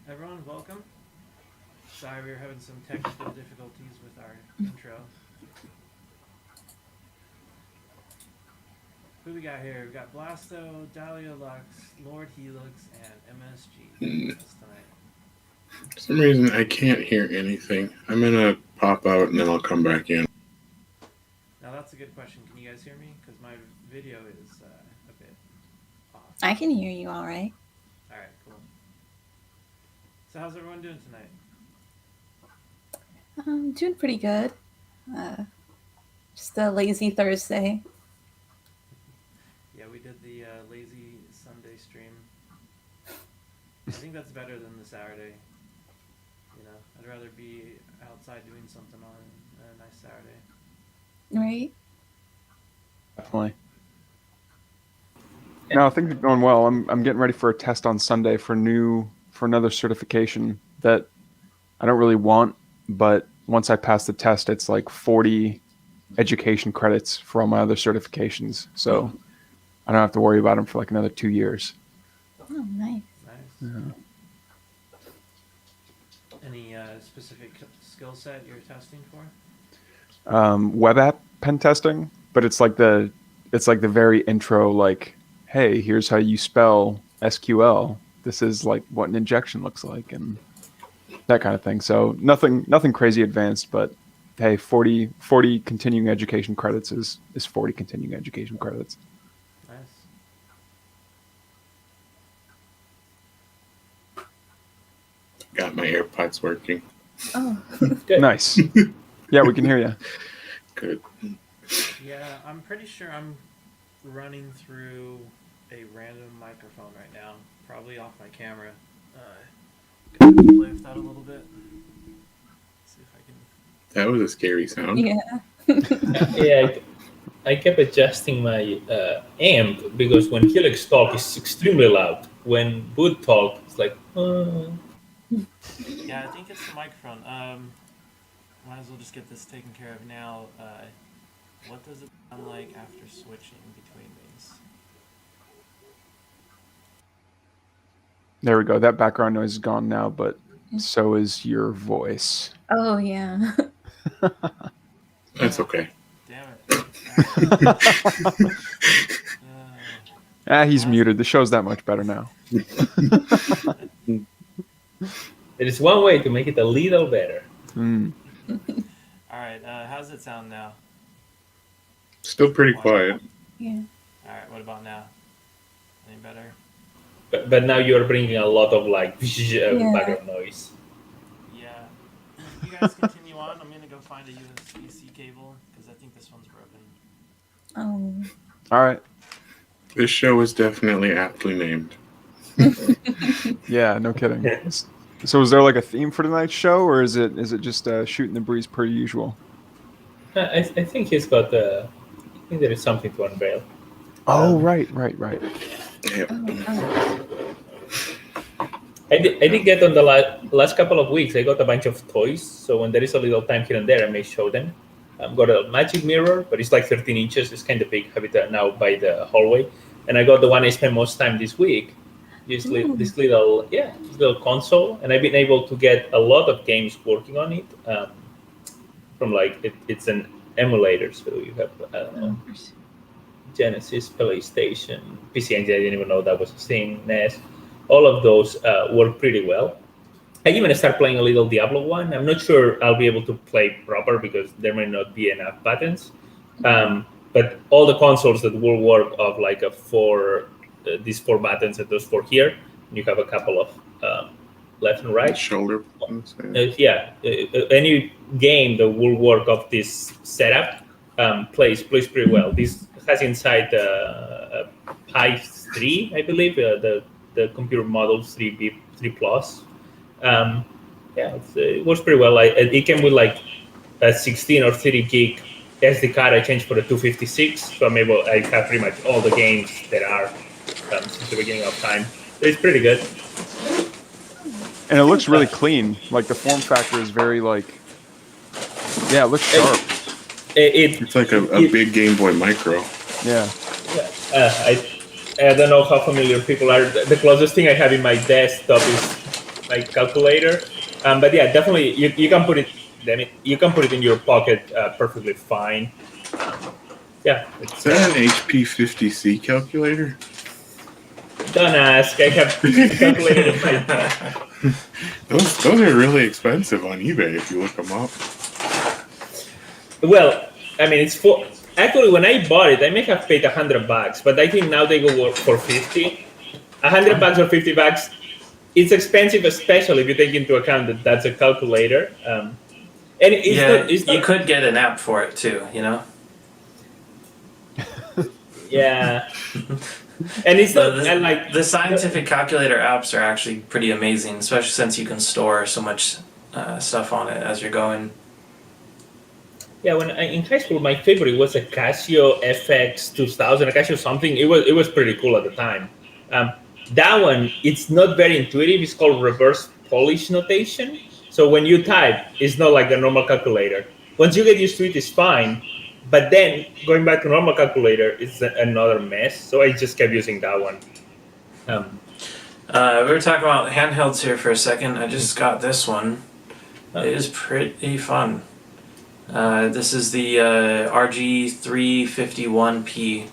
everyone, welcome. Sorry, we were having some technical difficulties with our intro. Who we got here? We got Blasto, Dahlia Lux, Lord Helix, and MSG with us tonight. For some reason, I can't hear anything. I'm gonna pop out and then I'll come back in. Now that's a good question. Can you guys hear me? Because my video is a bit off. I can hear you all right. All right, cool. So how's everyone doing tonight? Doing pretty good. Just a lazy Thursday. Yeah, we did the lazy Sunday stream. I think that's better than the Saturday. You know, I'd rather be outside doing something on a nice Saturday. Right? Definitely. No, things are going well. I'm getting ready for a test on Sunday for another certification that I don't really want, but once I pass the test, it's like 40 education credits for all my other certifications. So I don't have to worry about them for like another 2 years. Oh, nice. Nice. Yeah. Any specific skill set you're testing for? Web app pen testing, but it's like the very intro, like, hey, here's how you spell SQL. This is like what an injection looks like and that kind of thing. So nothing crazy advanced, but hey, 40 continuing education credits is 40 continuing education credits. Nice. Got my AirPods working. Oh. Good. Nice. Yeah, we can hear you. Good. Yeah, I'm pretty sure I'm running through a random microphone right now, probably off my camera. Gonna play with that a little bit. See if I can. That was a scary sound. Yeah. Yeah, I kept adjusting my amp because when Helix talk is extremely loud. When Boot talk, it's like. Yeah, I think it's the microphone. Might as well just get this taken care of now. What does it sound like after switching between these? There we go. That background noise is gone now, but so is your voice. Oh, yeah. That's okay. Damn it. He's muted. The show's that much better now. There is one way to make it a little better. Mm. Alright, how's it sound now? Still pretty quiet. Yeah. Alright, what about now? Any better? But now you're bringing a lot of like background noise. Yeah. You guys continue on. I'm gonna go find a USB-C cable because I think this one's broken. Oh. All right. This show is definitely aptly named. Yeah, no kidding. So is there like a theme for tonight's show, or is it just shooting the breeze per usual? I think he's got. I think there is something to unveil. Oh, right. Yep. I did get on the last couple of weeks. I got a bunch of toys, so when there is a little time here and there, I may show them. I've got a magic mirror, but it's like 13 inches. It's kind of big. I have it now by the hallway, and I got the one I spent most time this week. This little console, and I've been able to get a lot of games working on it. From like it's an emulator, so you have Genesis, PlayStation, PC Engine. I didn't even know that was a thing. NES, all of those work pretty well. I even started playing a little Diablo 1. I'm not sure I'll be able to play proper because there may not be enough buttons. But all the consoles that will work of like these 4 buttons and those 4 here, and you have a couple of left and right. Shoulder buttons. Any game that will work of this setup plays pretty well. This has inside Pi 3, I believe, the computer model 3 Plus. It works pretty well. It came with like a 16 or 30 gig SD card. I changed for the 256, so I have pretty much all the games that are since the beginning of time. It's pretty good. And it looks really clean. Like the form factor is very like, it looks sharp. It's like a big Game Boy Micro. Yeah. I don't know how familiar people are. The closest thing I have in my desktop is like calculator. But yeah, definitely you can put it. Then you can put it in your pocket perfectly fine. Yeah, Is that an HP50C calculator? don't ask. I have calculated in my. Those are really expensive on eBay if you look them up. Well, I mean, it's for actually when I bought it, I may have paid $100, but I think now they go for 50. $100 or $50. It's expensive, especially if you take into account that that's a calculator. And it's you not, could get an app for it too, you know. yeah. And it's not the, and like the scientific calculator apps are actually pretty amazing, especially since you can store so much stuff on it as you're going. Yeah, when in high school, my favorite was a Casio FX 2000, a Casio something. It was pretty cool at the time. That one, it's not very intuitive. It's called reverse Polish notation. So when you type, it's not like a normal calculator. Once you get used to it, it's fine. But then going back to normal calculator is another mess. So I just kept using that one. We were talking about handhelds here for a second. I just got this one. It is pretty fun. This is the RG351P.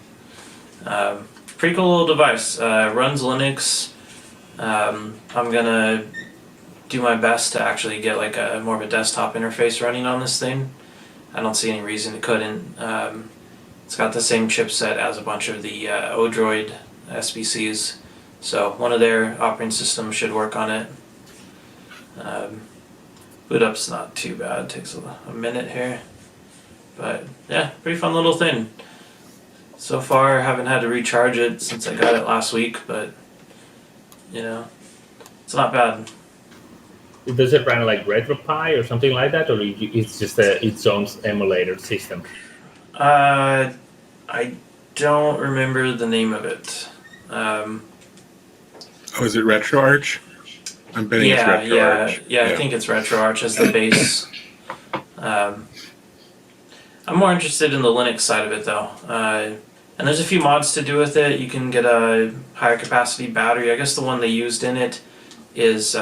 Pretty cool little device. Runs Linux. I'm gonna do my best to actually get like more of a desktop interface running on this thing. I don't see any reason it couldn't. It's got the same chipset as a bunch of the Odroid SBCs, so one of their operating systems should work on it. Boot up's not too bad. It takes a minute here, but yeah, pretty fun little thing. So far, I haven't had to recharge it since I got it last week, but you know, it's not bad. Does it run like RetroPie or something like that, or it's just its own emulator system? I don't remember the name of it. Oh, is it RetroArch? I'm betting it's RetroArch. Yeah, I think it's RetroArch as the base. I'm more interested in the Linux side of it though. And there's a few mods to do with it. You can get a higher capacity battery. I guess the one they used in it is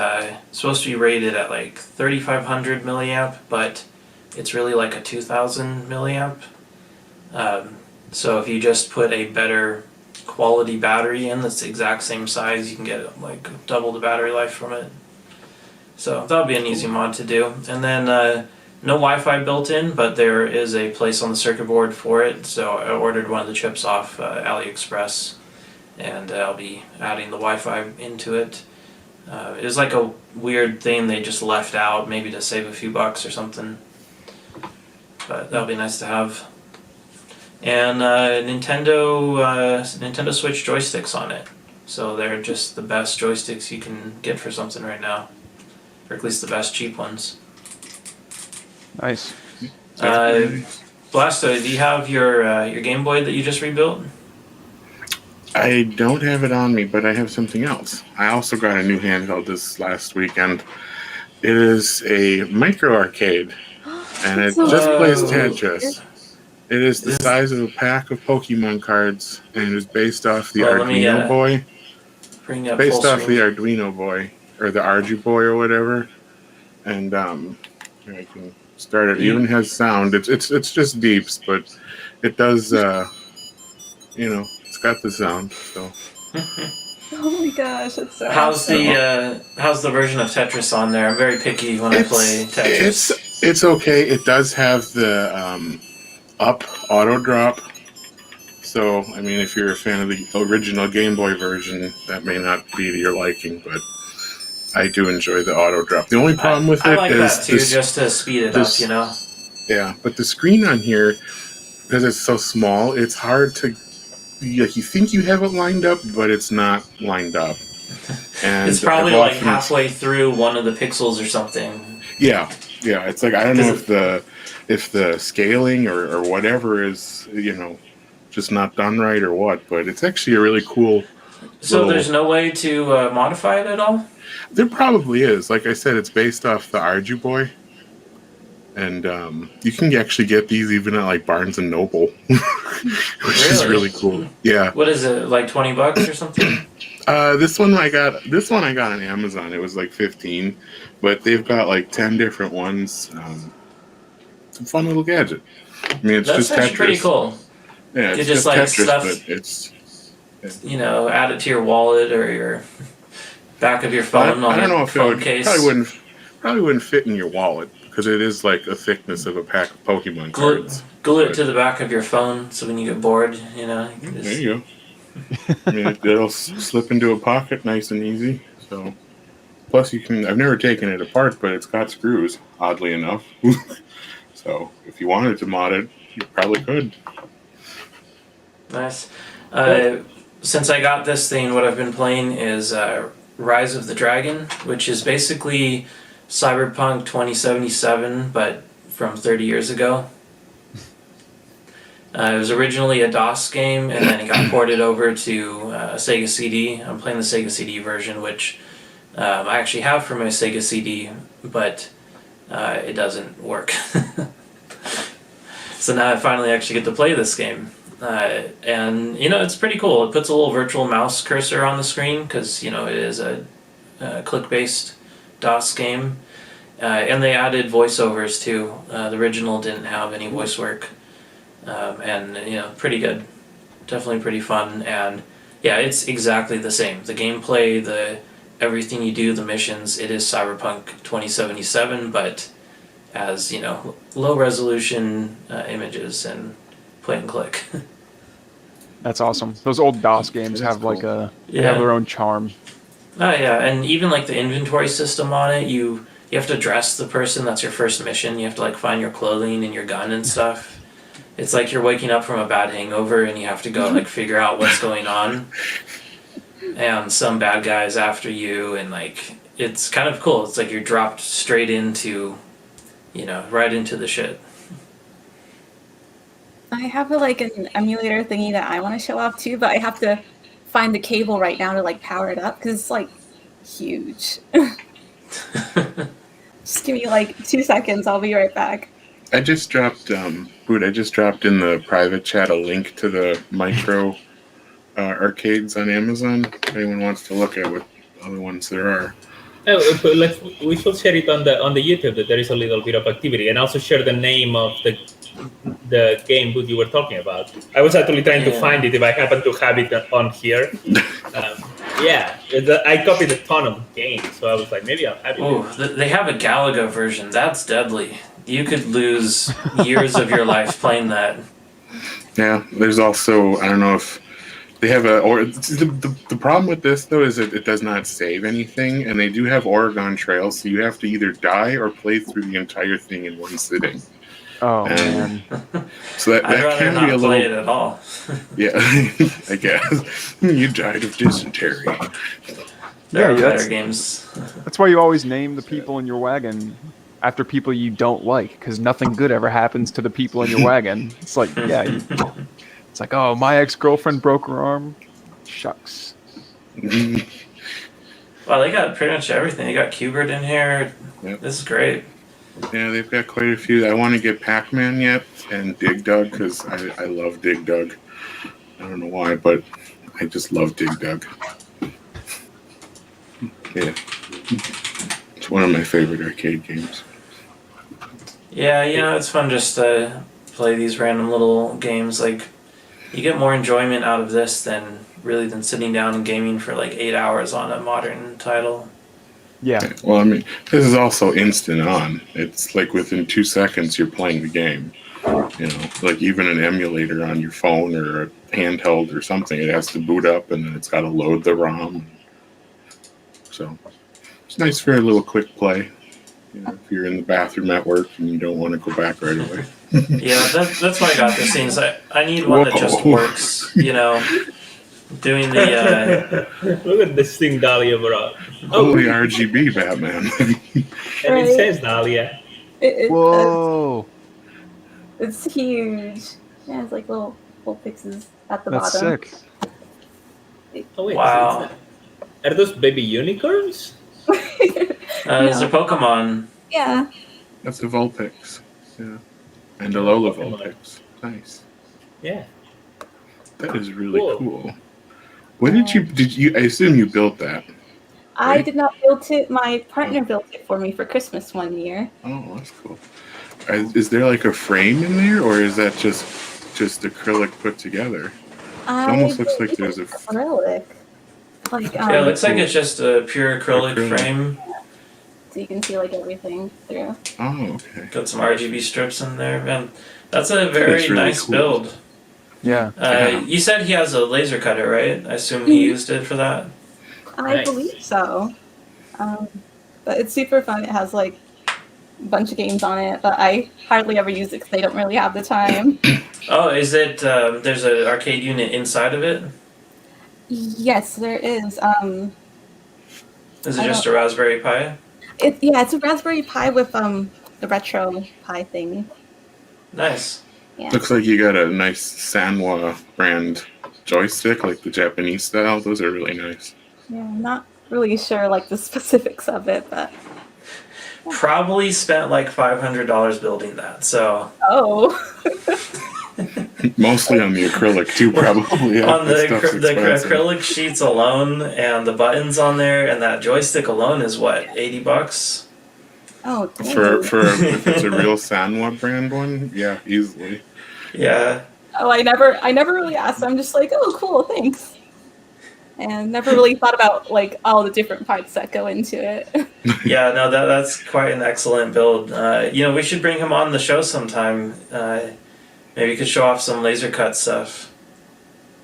supposed to be rated at like 3,500 milliamp, but it's really like a 2,000 milliamp. So if you just put a better quality battery in that's the exact same size, you can get like double the battery life from it. So that would be an easy mod to do. And then no Wi-Fi built in, but there is a place on the circuit board for it. So I ordered one of the chips off AliExpress, and I'll be adding the Wi-Fi into it. It was like a weird thing they just left out, maybe to save a few bucks or something. But that'll be nice to have. And Nintendo Switch joysticks on it. So they're just the best joysticks you can get for something right now, or at least the best cheap ones. Nice. Blasto, do you have your Game Boy that you just rebuilt? I don't have it on me, but I have something else. I also got a new handheld this last weekend. It is a micro arcade, and it just plays Tetris. It is the size of a pack of Pokemon cards, and it is based off the Arduino Boy. Based off the Arduino Boy, or the Arju Boy, or whatever. And here I can start it. It even has sound. It's just beeps, but it does. It's got the sound. So. Oh my gosh, that's so How's awesome. the version of Tetris on there? I'm very picky when I play Tetris. It's okay. It does have the up auto drop. So I mean, if you're a fan of the original Game Boy version, that may not be to your liking, but I do enjoy the auto drop. The only problem with it like is that too, just to speed it up, you know. Yeah, but the screen on here, because it's so small, it's hard to. You think you have it lined up, but it's not lined up. And it's probably like halfway through one of the pixels or something. Yeah. It's like I don't know if the scaling or whatever is just not done right or what, but it's actually a really cool. So there's no way to modify it at all? There probably is. Like I said, it's based off the Arju Boy. And you can actually get these even at like Barnes and Noble, which is really cool. Yeah. What is it, like $20 or something? This one I got. This one I got on Amazon. It was like 15, but they've got like 10 different ones. It's a fun little gadget. I mean, it's That's just actually Tetris. pretty cool. Yeah, You it's just just like Tetris, stuff, but it's. you know, add it to your wallet or your back of your phone I on don't know a if it phone would case. probably wouldn't fit in your wallet because it is like a thickness of a pack of Pokemon Glue, cards. glue it But- to the back of your phone so when you get bored, you know, you can There just. you go. I mean, it'll slip into a pocket nice and easy. So, plus you can. I've never taken it apart, but it's got screws. Oddly enough, so if you wanted to mod it, you probably could. Nice. Since I got this thing, what I've been playing is Rise of the Dragon, which is basically Cyberpunk 2077, but from 30 years ago. It was originally a DOS game, and then it got ported over to a Sega CD. I'm playing the Sega CD version, which I actually have for my Sega CD, but it doesn't work. So now I finally actually get to play this game. And, you know, it's pretty cool. It puts a little virtual mouse cursor on the screen because, you know, it is a click-based DOS game. And they added voiceovers, too. The original didn't have any voice work. And, you know, pretty good. Definitely pretty fun. And, yeah, it's exactly the same. The gameplay, everything you do, the missions, it is Cyberpunk 2077, but as, you know, low-resolution images and point and click. That's awesome. Those old DOS games It is have like cool. they have their own charm. Oh yeah, and even like the inventory system on it, you have to dress the person. That's your first mission. You have to like find your clothing and your gun and stuff. It's like you're waking up from a bad hangover and you have to go like figure out what's going on. And some bad guy's after you, and like it's kind of cool. It's like you're dropped straight into, you know, right into the shit. I have like an emulator thingy that I want to show off too, but I have to find the cable right now to like power it up because it's like huge. Just give me like 2 seconds. I'll be right back. I just dropped Boot. I just dropped in the private chat a link to the micro arcades on Amazon. If anyone wants to look at what other ones there are. Oh, but we should share it on the YouTube that there is a little bit of activity, and also share the name of the game Boot you were talking about. I was actually trying to find it if I happen to have it on here. Yeah, I copied a ton of games, so I was like, maybe I'll have it. Oh, they have a Galaga version. That's deadly. You could lose years of your life playing that. Yeah, there's also, I don't know if they have the problem with this though is that it does not save anything, and they do have Oregon Trail, so you have to either die or play through the entire thing in one sitting. Oh man. So that I'd rather can not be a play little. it at all. Yeah, I guess you died of dysentery. There are Yeah, better games. That's why you always name the people in your wagon after people you don't like, because nothing good ever happens to the people in your wagon. It's like, yeah, it's like, oh, my ex-girlfriend broke her arm. Shucks. Well, they got pretty much everything. They got Qbert in here. Yep. This is great. Yeah, they've got quite a few. I want to get Pac-Man yet and Dig Dug because I love Dig Dug. I don't know why, but I just love Dig Dug. Yeah, it's one of my favorite arcade games. Yeah, you know, it's fun just to play these random little games. Like, you get more enjoyment out of this than sitting down and gaming for like 8 hours on a modern title. Yeah. Well, I mean, this is also instant on. It's like within 2 seconds you're playing the game. You know, like even an emulator on your phone or a handheld or something, it has to boot up and then it's got to load the ROM. So it's nice for a little quick play. You know, if you're in the bathroom at work and you don't want to go back right away. Yeah, that's why I got this thing. I need one that just works. You know, doing the. Look at this thing Dahlia brought. Holy RGB Batman. And Right. it says Dahlia. Whoa. It's huge. Yeah, it's like little fixes at the That's bottom. sick. Oh wait, Wow. are those baby unicorns? It's a Pokemon. Yeah. That's a Vulpix. Yeah. And a Lola Vulpix. Nice. Yeah. That is really Cool. cool. What did you? I assume you built that. I Right. did not build it. My partner built it for me for Christmas one year. Oh, that's cool. Is there like a frame in there, or is that just acrylic put together? It I almost looks like believe there's a. it's acrylic. Like Yeah, it looks like Cool. it's just a pure acrylic Acrylic. frame. so you can see like everything through. Oh, okay. Got some RGB strips in there, man. That's a That's very really nice cool. build. Yeah. Yeah. You said he has a laser cutter, right? I assume he used it for that. I Nice. believe so. But it's super fun. It has like a bunch of games on it, but I hardly ever use it because I don't really have the time. Oh, is it? There's an arcade unit inside of it. Yes, there is. Is it I just a Raspberry Pi? It's a Raspberry Pi with the retro Pi thing. Nice. Yeah. Looks like you got a nice Sanwa brand joystick, like the Japanese style. Those are really nice. Yeah, I'm not really sure like the specifics of it, but Probably spent like $500 building that. So Mostly on the acrylic too, probably. Yeah, on the that stuff's expensive. acrylic sheets alone and the buttons on there and that joystick alone is what, $80? oh dang. For if it's a real Sanwa brand one, yeah, easily. Yeah. Oh, I never really asked. I'm just like, oh, cool, thanks. And never really thought about like all the different parts that go into it. Yeah, no, that's quite an excellent build. We should bring him on the show sometime. Maybe he could show off some laser cut stuff.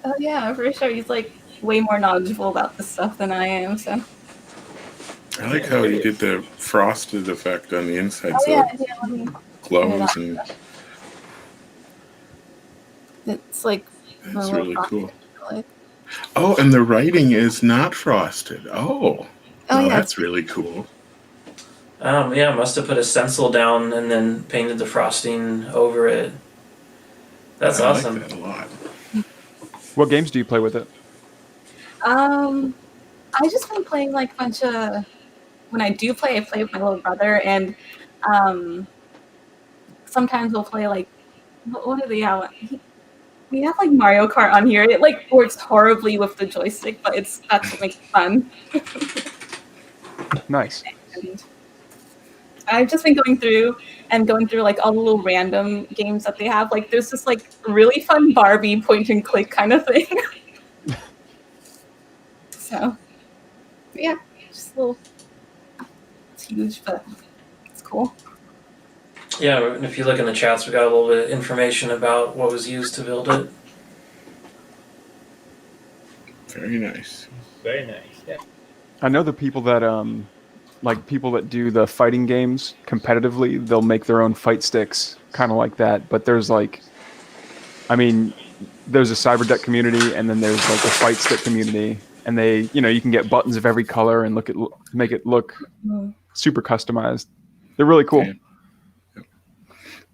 Oh yeah, for sure. He's like way more knowledgeable about this stuff than I am. So. I like how you did the frosted effect on the inside, Oh so yeah, it yeah. Let me. glows, and It's like. it's really cool. Like, Oh, and the writing is not frosted. Oh, oh yeah. that's really cool. Yeah, must have put a stencil down and then painted the frosting over it. That's I awesome. like that a lot. What games do you play with it? I just been playing like a bunch of. When I do play, I play with my little brother, and sometimes we'll play like. What do they have? We have like Mario Kart on here. It like works horribly with the joystick, but that's what makes it fun. Nice. And I've just been going through like all the little random games that they have. Like there's this like really fun Barbie point and click kind of thing. So yeah, just a little. It's huge, but it's cool. Yeah, and if you look in the chats, we got a little bit of information about what was used to build it. Very nice. Very nice. Yeah. I know the people that people that do the fighting games competitively, they'll make their own fight sticks, kind of like that. But there's there's a Cyberdeck community, and then there's like a fight stick community, and they, you can get buttons of every color and make it look super customized. They're really cool. Yeah.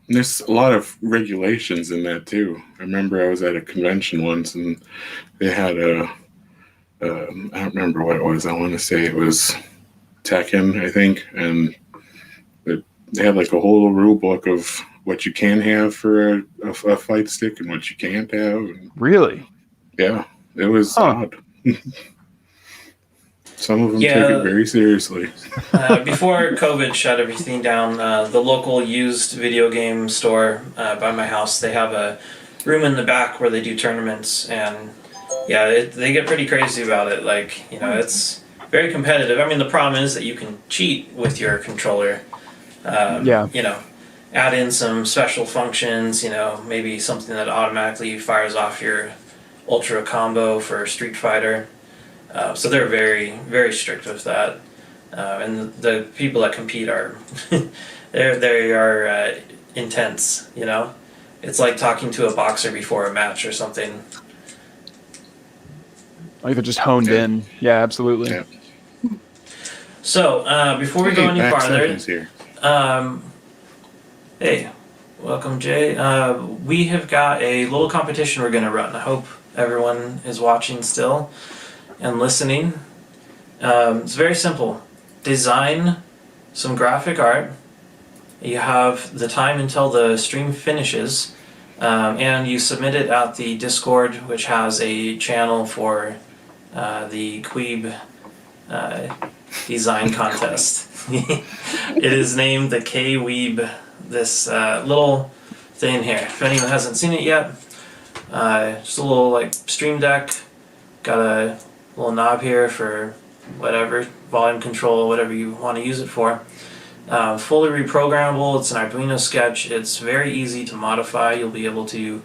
And there's a lot of regulations in that too. I remember I was at a convention once, and they had I don't remember what it was. I want to say it was Tekken, I think, and they had like a whole rule book of what you can have for a fight stick and what you can't have. And Really? yeah, it was odd. Some of them take it very seriously. Before COVID shut everything down, the local used video game store by my house, they have a room in the back where they do tournaments, and yeah, they get pretty crazy about it. Like, it's very competitive. I mean, the problem is that you can cheat with your controller. Add in some special functions, maybe something that automatically fires off your ultra combo for Street Fighter. So they're very, very strict with that. And the people that compete are, they are intense, It's like talking to a boxer before a match or something. Like they're just honed in. Yeah, absolutely. Yeah. So, before we go any Max farther, Evans here. Hey, welcome, Jay. We have got a little competition we're going to run. I hope everyone is watching still and listening. It's very simple. Design some graphic art. You have the time until the stream finishes, and you submit it at the Discord, which has a channel for the Queeb design contest. It is named the K-Weeb. This little thing here. If anyone hasn't seen it yet, just a little like Stream Deck. Got a little knob here for whatever volume control, whatever you want to use it for. Fully reprogrammable. It's an Arduino sketch. It's very easy to modify. You'll be able to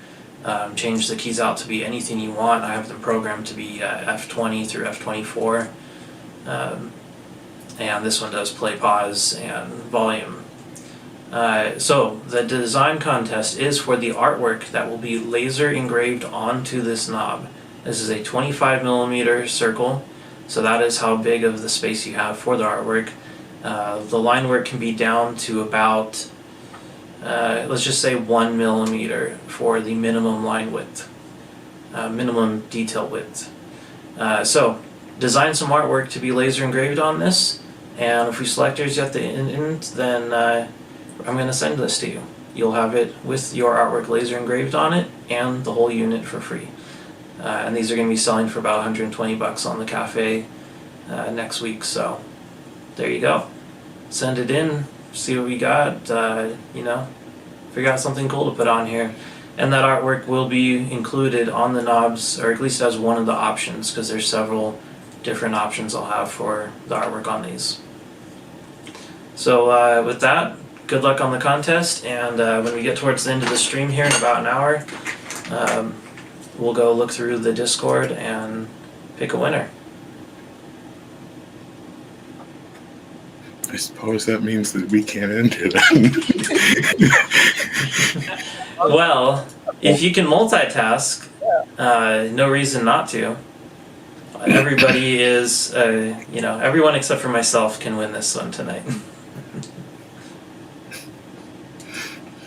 change the keys out to be anything you want. I have them programmed to be F20 through F24. And this one does play, pause, and volume. So the design contest is for the artwork that will be laser engraved onto this knob. This is a 25 millimeter circle, so that is how big of the space you have for the artwork. The line work can be down to about, let's just say 1 millimeter for the minimum line width, minimum detail width. So design some artwork to be laser engraved on this, and if we select yours at the end, then I'm going to send this to you. You'll have it with your artwork laser engraved on it and the whole unit for free. And these are going to be selling for about $120 on the cafe next week, so there you go. Send it in, see what we got, you know, figure out something cool to put on here. And that artwork will be included on the knobs, or at least as one of the options, because there's several different options I'll have for the artwork on these. So with that, good luck on the contest, and when we get towards the end of the stream here in about an hour, we'll go look through the Discord and pick a winner. I suppose that means that we can't enter them. Well, if you can multitask, no reason not to. Everybody is, you know, everyone except for myself can win this one tonight.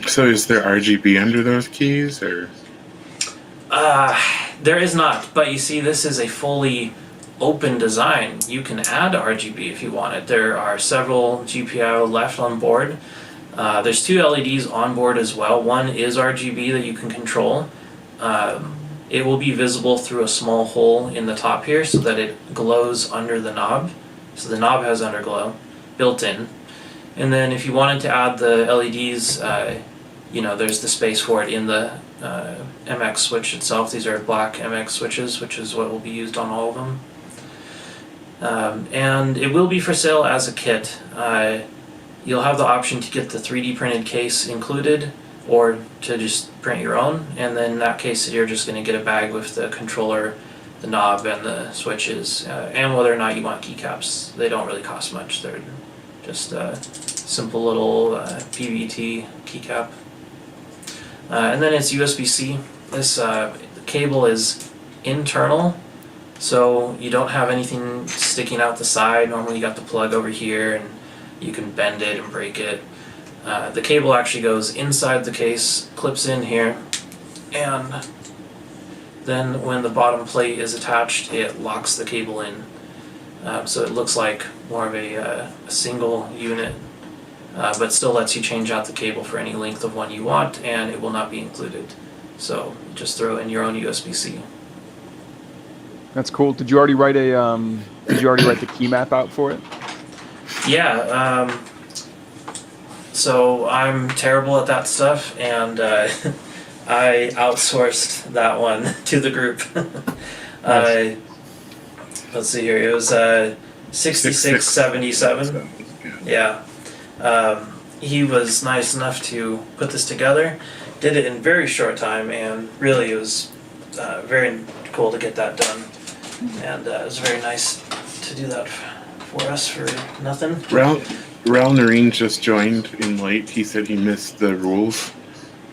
So is there RGB under those keys, or? There is not, but you see, this is a fully open design. You can add RGB if you wanted. There are several GPIO left on board. There's 2 LEDs on board as well. One is RGB that you can control. It will be visible through a small hole in the top here so that it glows under the knob. So the knob has underglow built in. And then if you wanted to add the LEDs, you know, there's the space for it in the MX switch itself. These are black MX switches, which is what will be used on all of them. And it will be for sale as a kit. You'll have the option to get the 3D printed case included, or to just print your own, and then in that case you're just going to get a bag with the controller, the knob, and the switches, and whether or not you want keycaps. They don't really cost much. They're just a simple little PVT keycap. And then it's USB-C. This cable is internal, so you don't have anything sticking out the side. Normally you got the plug over here and you can bend it and break it. The cable actually goes inside the case, clips in here, and then when the bottom plate is attached, it locks the cable in. So it looks like more of a single unit, but still lets you change out the cable for any length of one you want, and it will not be included. So just throw in your own USB-C. That's cool. Did you already write a Did you already write the key map out for it? Yeah. So I'm terrible at that stuff, and I outsourced that one to the group. Nice. Let's see here. It was 6677. Yeah. He was nice enough to put this together. Did it in a very short time, and really it was very cool to get that done. And it was very nice to do that for us for nothing. Rel Nareen just joined in late. He said he missed the rules.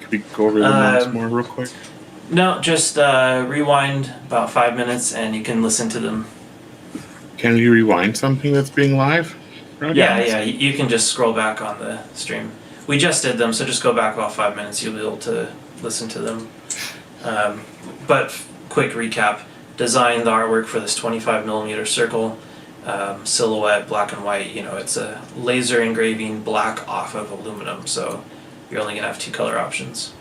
Could we go over them once more real quick? No, just rewind about 5 minutes and you can listen to them. Can you rewind something that's being live? Yeah, you can just scroll back on the stream. We just did them, so just go back about 5 minutes. You'll be able to listen to them. But quick recap. Designed the artwork for this 25mm circle. Silhouette, black and white. You know, it's a laser engraving black off of aluminum, so you're only going to have 2 color options.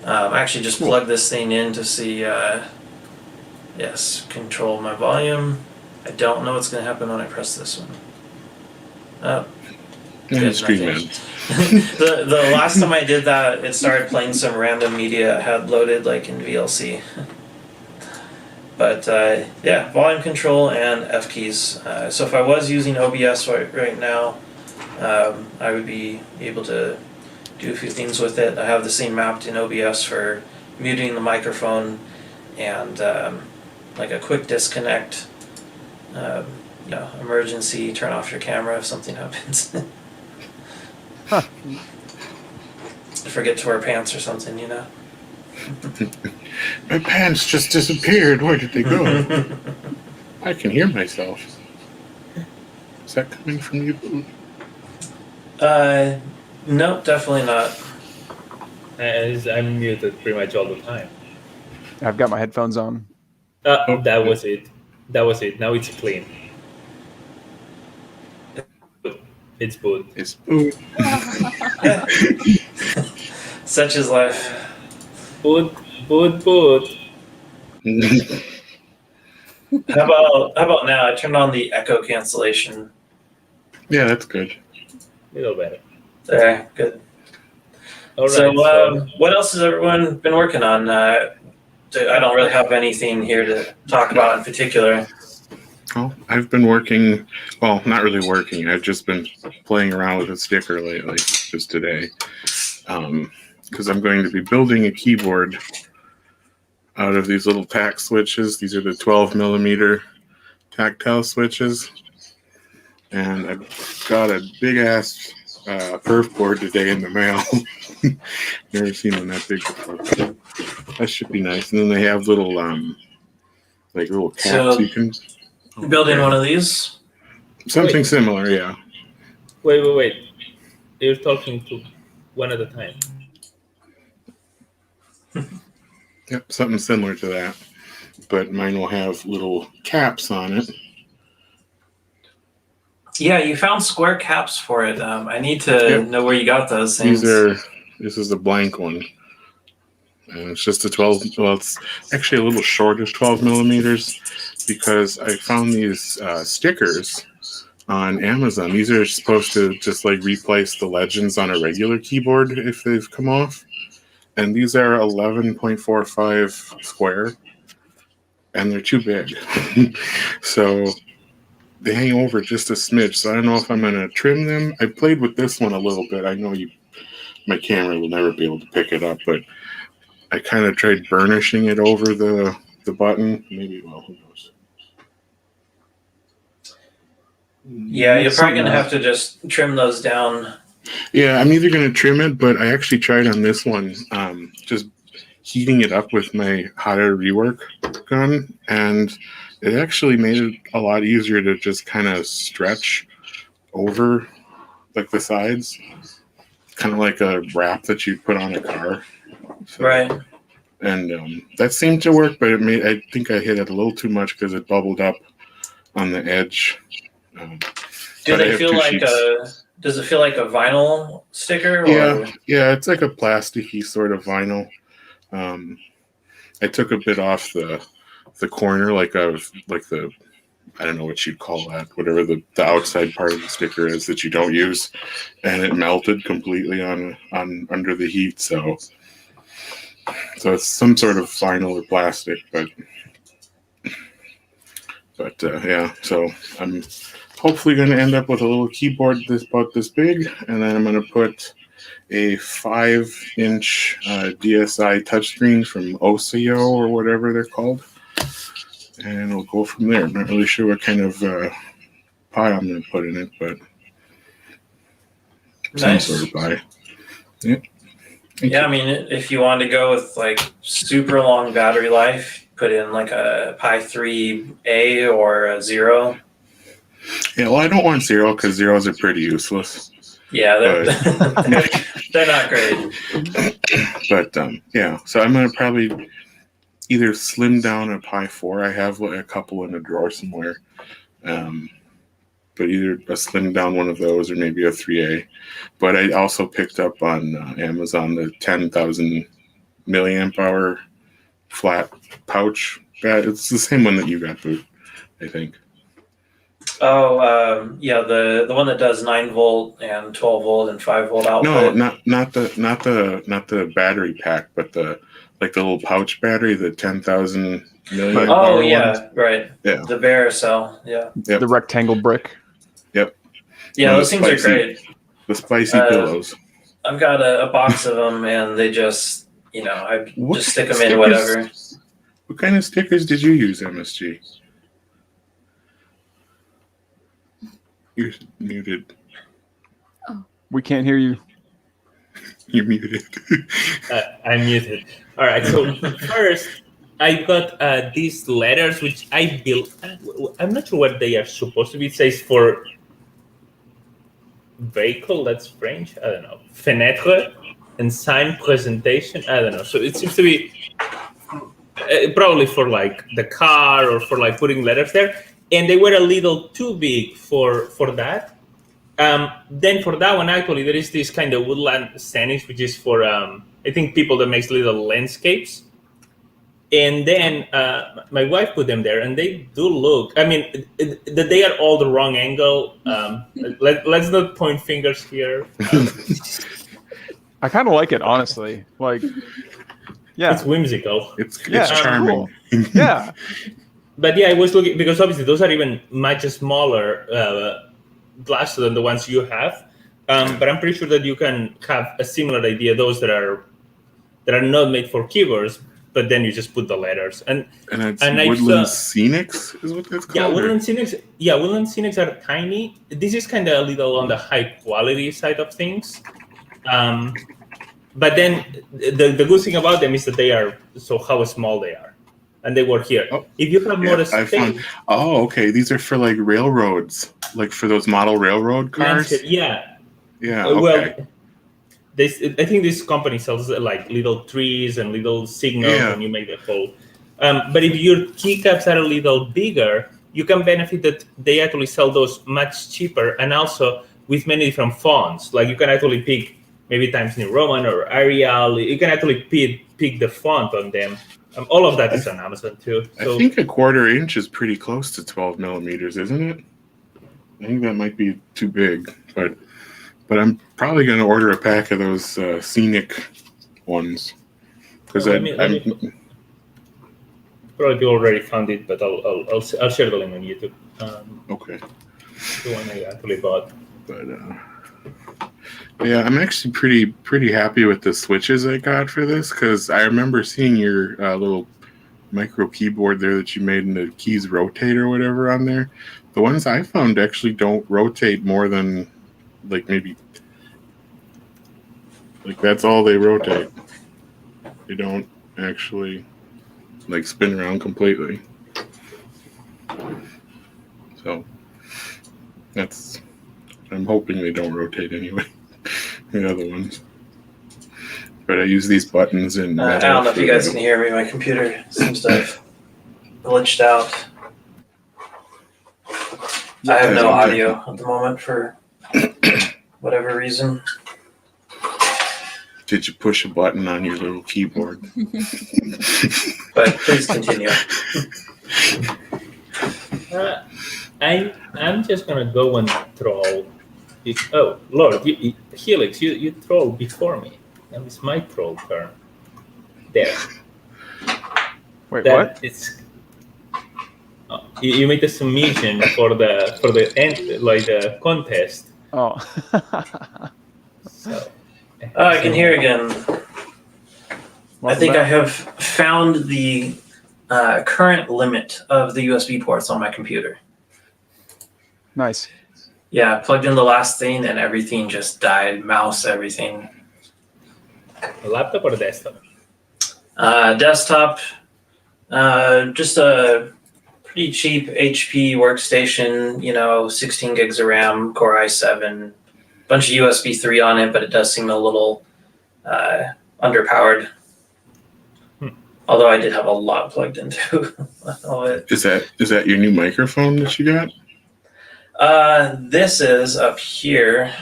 I actually just plugged this thing in to see Yes, control my volume. I don't know what's going to happen when I press this one. Oh, And good, stream nothing. ends. the last time I did that, it started playing some random media I had loaded like in VLC. But yeah, volume control and F keys. So if I was using OBS right now, I would be able to do a few things with it. I have the same mapped in OBS for muting the microphone and like a quick disconnect, emergency, turn off your camera if something happens. Huh. Forget to wear pants or something, My pants just disappeared. Where did they go? I can hear myself. Is that coming from you, Boo? Nope, definitely not. I'm muted pretty much all the time. I've got my headphones on. That was it. Now it's clean. It's good. It's Boo. Such is life. Good. How about now? I turned on the echo cancellation. Yeah, that's good. A little better. There, good. All right. So, what else has everyone been working on? I don't really have anything here to talk about in particular. Oh, I've been working. Well, not really working. I've just been playing around with a sticker lately, just today. Because I'm going to be building a keyboard out of these little tack switches. These are the 12 millimeter tactile switches. And I got a big ass perf board today in the mail. Never seen one that big before. That should be nice. And then they have little little caps So, you can building one of these. Something similar, yeah. Wait. You're talking to one at a time. Yep, something similar to that. But mine will have little caps on it. Yeah, you found square caps for it. I need to know where you got those things. This is a blank one. And it's just a 12, well, it's actually a little short of 12 millimeters because I found these stickers on Amazon. These are supposed to just like replace the legends on a regular keyboard if they've come off. And these are 11.45 square, and they're too big. So they hang over just a smidge. So I don't know if I'm going to trim them. I played with this one a little bit. I know my camera will never be able to pick it up, but I kind of tried burnishing it over the button. Maybe, well, who knows? Yeah, you're probably going to have to just trim those down. Yeah, I'm either going to trim it, but I actually tried on this one, just heating it up with my hot air rework gun, and it actually made it a lot easier to just kind of stretch over like the sides, kind of like a wrap that you put on a car. So, Right. And that seemed to work, but I think I hit it a little too much because it bubbled up on the edge. Does it feel like a vinyl sticker? Or? Yeah, it's like a plasticky sort of vinyl. I took a bit off the corner, like the, I don't know what you'd call that, whatever the outside part of the sticker is that you don't use, and it melted completely on under the heat. So it's some sort of vinyl or plastic, but yeah. So I'm hopefully going to end up with a little keyboard about this big, and then I'm going to put a 5-inch DSi touchscreen from Oseo or whatever they're called, and we'll go from there. I'm not really sure what kind of pie I'm going to put in it, but nice. Some sort of pie. Yeah. Yeah, I mean, if you want to go with like super long battery life, put in like a Pi 3A or a Zero. Yeah, well, I don't want Zero because Zeros are pretty useless. Yeah, they're not great. But yeah, so I'm gonna probably either slim down a Pi 4. I have a couple in a drawer somewhere, but either a slim down one of those or maybe a 3A. But I also picked up on Amazon the 10,000 milliamp hour flat pouch It's the same one that you got, Boot, I think. Oh, yeah, the one that does 9-volt and 12-volt and 5-volt output. No, not the battery pack, but the little pouch battery, the 10,000 milliamp Oh hour yeah, ones. right. Yeah. The Vericell. Yeah. Yep. The rectangle brick. Yep. Yeah, No, those things are great. The spicy pillows. I've got a box of them, and they just, I What just stick kind them of in whatever. What kind of stickers did you use, MSG? You're muted. We can't hear you. You're muted. I'm muted. All right. So first, I got these letters, which I built. I'm not sure what they are supposed to be. It says for vehicle. That's French. I don't know. Fenêtre and sign presentation. I don't know. So it seems to be probably for like the car or for like putting letters there. And they were a little too big for that. Then for that one, actually, there is this kind of woodland scenics, which is for I think people that makes little landscapes. And then my wife put them there, and they do look. I mean, that they are all the wrong angle. Let's not point fingers here. I kind of like it, honestly. Like, yeah, It's whimsical. It's Yeah, charming. cool. Yeah. But yeah, I was looking because obviously those are even much smaller glasses than the ones you have. But I'm pretty sure that you can have a similar idea. Those that are not made for keyboards, but then you just put the letters. And it's and Woodland Scenics is what that's called? yeah, or- Woodland Scenics. Yeah, Woodland Scenics are tiny. This is kind of a little on the high quality side of things. But then the good thing about them is that they are so how small they are, and they work here. Oh, if you have more I space, found. Oh, okay. These are for like railroads, like for those model railroad cars. yeah. Yeah. Okay. Well, I think this company sells like little trees and little signals Yeah. when you make the whole. But if your keycaps are a little bigger, you can benefit that they actually sell those much cheaper, and also with many different fonts. Like you can actually pick maybe Times New Roman or Arial. You can actually pick the font on them. All of that is on Amazon too. So I think a 1/4 inch is pretty close to 12 millimeters, isn't it? I think that might be too big, but I'm probably going to order a pack of those scenic ones because let me probably you already found it, but I'll share the link on YouTube. Okay. The one I actually bought. But yeah, I'm actually pretty happy with the switches I got for this because I remember seeing your little micro keyboard there that you made and the keys rotate or whatever on there. The ones I found actually don't rotate more than like maybe like that's all they rotate. They don't actually like spin around completely. So I'm hoping they don't rotate anyway. The other ones. But I use these buttons and I don't know if you guys can hear me. My computer seems to have glitched out. I have no audio at the moment for whatever reason. Did you push a button on your little keyboard? But please continue. I'm just gonna go and troll. Oh Lord, Helix, you trolled before me. Now it's my troll turn. There. Wait, what? It's. You made a submission for the end, like the contest. Oh. So. I can hear again. I think I have found the current limit of the USB ports on my computer. Nice. Yeah, plugged in the last thing and everything just died. Mouse, everything. A laptop or a desktop? Desktop, just a pretty cheap HP workstation, 16 gigs of RAM, Core i7, bunch of USB 3 on it, but it does seem a little underpowered. Although I did have a lot plugged into all of it. Is that your new microphone that you got? This is up here.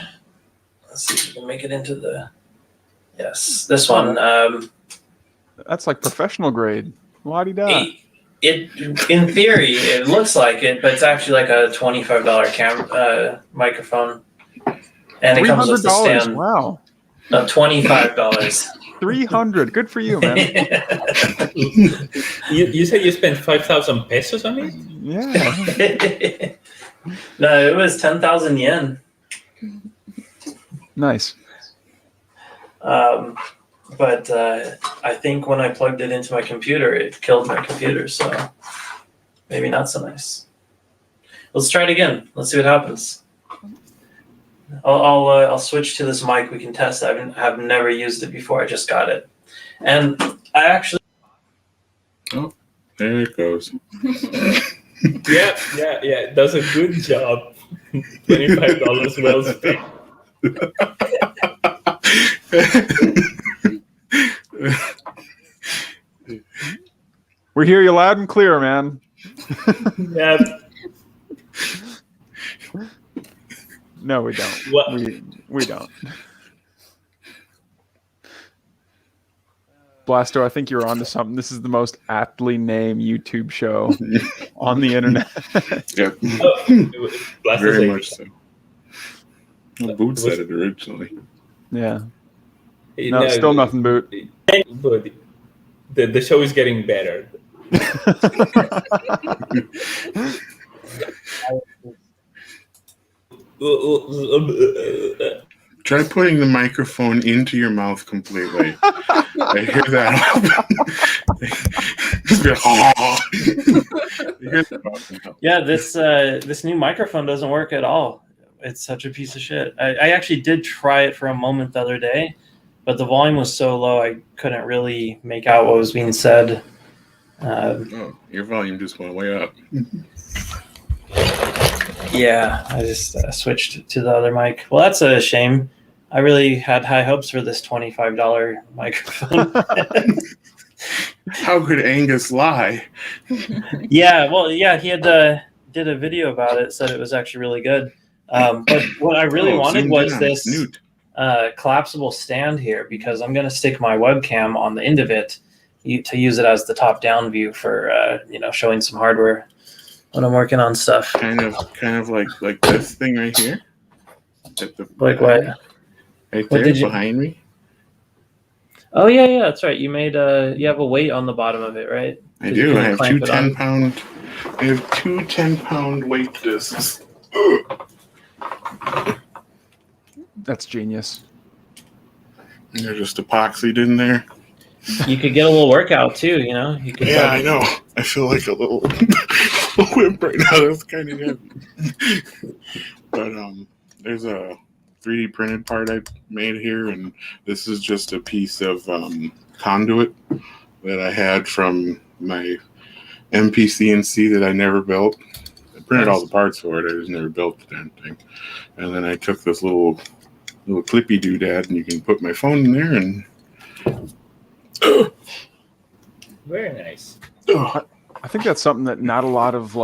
Let's see if we can make it into the. Yes, this one. That's like professional grade. La-di-da. In theory, it looks like it, but it's actually like a $25 microphone, and it comes with the $300. stand. Wow. $25. 300. Good for you, man. You said you spent 5,000 pesos on it? Yeah. No, it was 10,000 yen. Nice. But I think when I plugged it into my computer, it killed my computer. So maybe not so nice. Let's try it again. Let's see what happens. I'll switch to this mic. We can test. I've never used it before. I just got it, and I actually. Oh, there it goes. Yeah. It does a good job. $25 well spent. We hear you loud and clear, man. Yeah. No, we don't. What? We don't. Blasto, I think you're onto something. This is the most aptly named YouTube show on the internet. Yep. Very much so. Well, Boot said it originally. Yeah. No, still nothing, Boot. But the show is getting better. Try putting the microphone into your mouth completely. I hear that. Yeah, this new microphone doesn't work at all. It's such a piece of shit. I actually did try it for a moment the other day, but the volume was so low I couldn't really make out what was being said. Oh, your volume just went way up. Yeah, I just switched to the other mic. Well, that's a shame. I really had high hopes for this $25 microphone. How could Angus lie? Yeah, well, yeah, he had did a video about it, said it was actually really good. But what I really wanted was this collapsible stand here, because I'm going to stick my webcam on the end of it to use it as the top-down view for showing some hardware when I'm working on stuff. Kind of like this thing right here. Like what? Right What there did you- behind me. Oh yeah, that's right. You made you have a weight on the bottom of it, right? I do. I have two clamp it on. 10-pound. I have two 10-pound weight discs. That's genius. They're just epoxied in there. You could get a little workout too, you know. You could. Yeah, I know. I feel like a little whip right now. That's kind of heavy. But there's a 3D printed part I made here, and this is just a piece of conduit that I had from my MPCNC that I never built. I printed all the parts for it. I just never built the damn thing. And then I took this little clippy doodad, and you can put my phone in there, and Very nice. I think that's something that not a lot of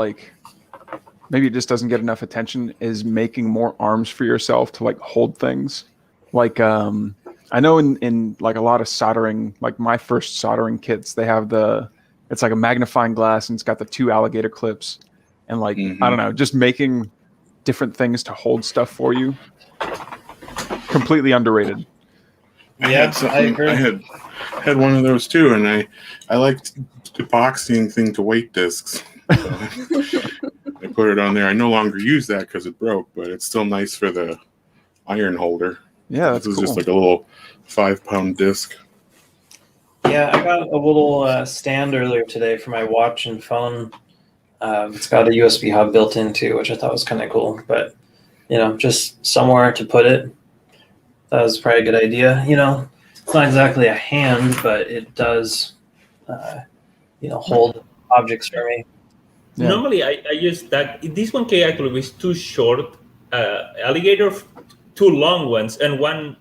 maybe it just doesn't get enough attention, is making more arms for yourself to hold things. I know in like a lot of soldering, like my first soldering kits, they have it's like a magnifying glass and it's got the 2 alligator clips, and I don't know, just making different things to hold stuff for you. Completely underrated. Yeah, I agree. I had one of those too, and I liked epoxying thing to weight discs. So I put it on there. I no longer use that because it broke, but it's still nice for the iron holder. Yeah, that's this is cool. just like a little 5-pound disc. Yeah, I got a little stand earlier today for my watch and phone. It's got a USB hub built into, which I thought was kind of cool. But just somewhere to put it. That was probably a good idea. It's not exactly a hand, but it does, hold objects for me. Yeah. Normally, I use that. This one came actually with 2 short alligator, 2 long ones, and one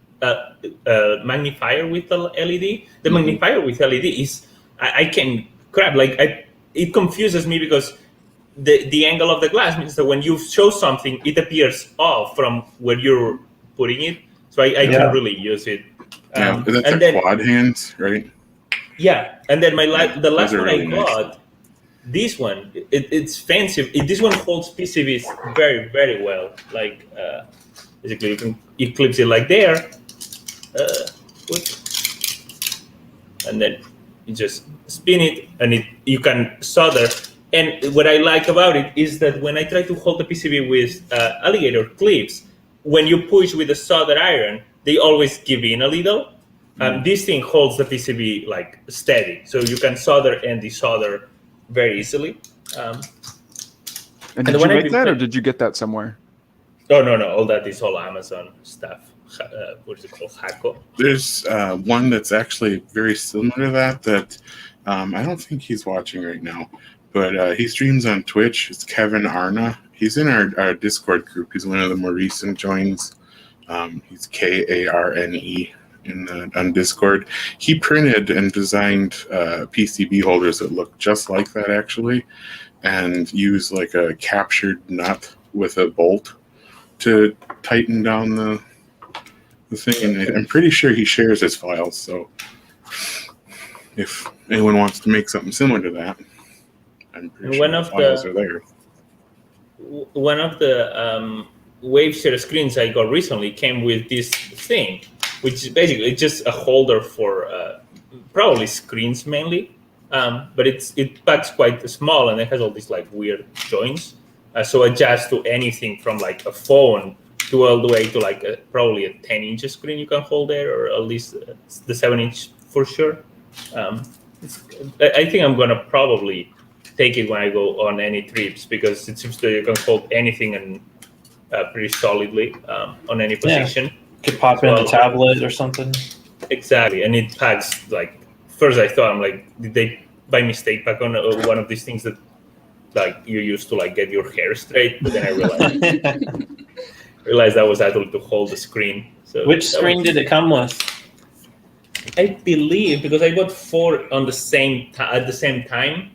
magnifier with the LED. The magnifier with LED is I can grab it confuses me because the angle of the glass means that when you show something, it appears off from where you're putting it. So I can really use it. Yeah, that's quad hands, right? Yeah, and then the last Those are one really I nice. got, This one, it's fancy. This one holds PCBs very, very well. Like basically, you clip it like there, and then you just spin it, and you can solder. And what I like about it is that when I try to hold the PCB with alligator clips, when you push with the solder iron, they always give in a little. This thing holds the PCB like steady, so you can solder and desolder very easily. And did you make that, or did you get that somewhere? Oh, no. All that is all Amazon stuff. What is it called? Hako? There's one that's actually very similar to that I don't think he's watching right now, but he streams on Twitch. It's Kevin Arna. He's in our Discord group. He's one of the more recent joins. He's Karne on Discord. He printed and designed PCB holders that look just like that, actually, and use like a captured nut with a bolt to tighten down the thing. And I'm pretty sure he shares his files, so if anyone wants to make something similar to that, I'm pretty sure the files are there. One of the WaveShare screens I got recently came with this thing, which is basically just a holder for probably screens mainly, but it packs quite small, and it has all these like weird joints, so adjust to anything from like a phone to all the way to like probably a 10-inch screen you can hold there, or at least the 7-inch for sure. I think I'm gonna probably take it when I go on any trips, because it seems that you can hold anything and pretty solidly on any position. Yeah. Could pop in a tablet or something. Exactly, and it packs like. First, I thought, I'm like, did they by mistake pack on one of these things that like you use to like get your hair straight? But then I realized that was actually to hold the screen. So which screen did it come with? I believe, because I bought 4 on the same at the same time,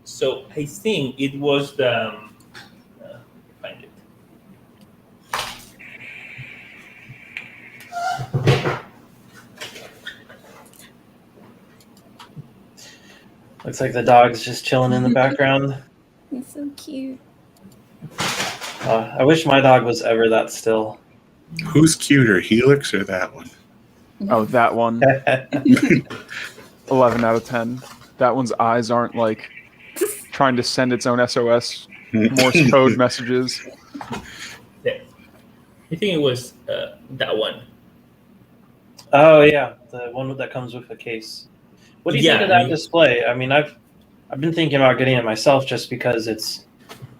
so I think it was the. Find it. Looks like the dog's just chilling in the background. He's so cute. I wish my dog was ever that still. Who's cuter, Helix or that one? Oh, that one. 11 out of 10. That one's eyes aren't like trying to send its own SOS Morse code messages. Yeah. I think it was that one. Oh yeah, the one that comes with a case. What do you think of that display? I mean, I've been thinking about getting it myself just because it's,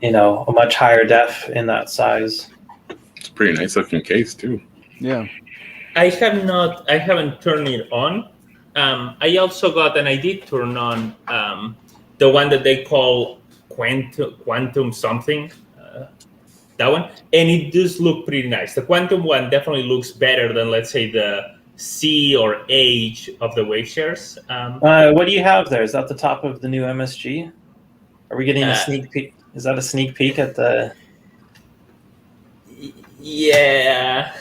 a much higher def in that size. It's a pretty nice looking case too. Yeah. I haven't turned it on. I also got, and I did turn on the one that they call quantum something, that one, and it does look pretty nice. The quantum one definitely looks better than, let's say, the C or H of the WaveShares. What do you have there? Is that the top of the new MSG? Are we getting a sneak peek? Is that a sneak peek at the? Yeah.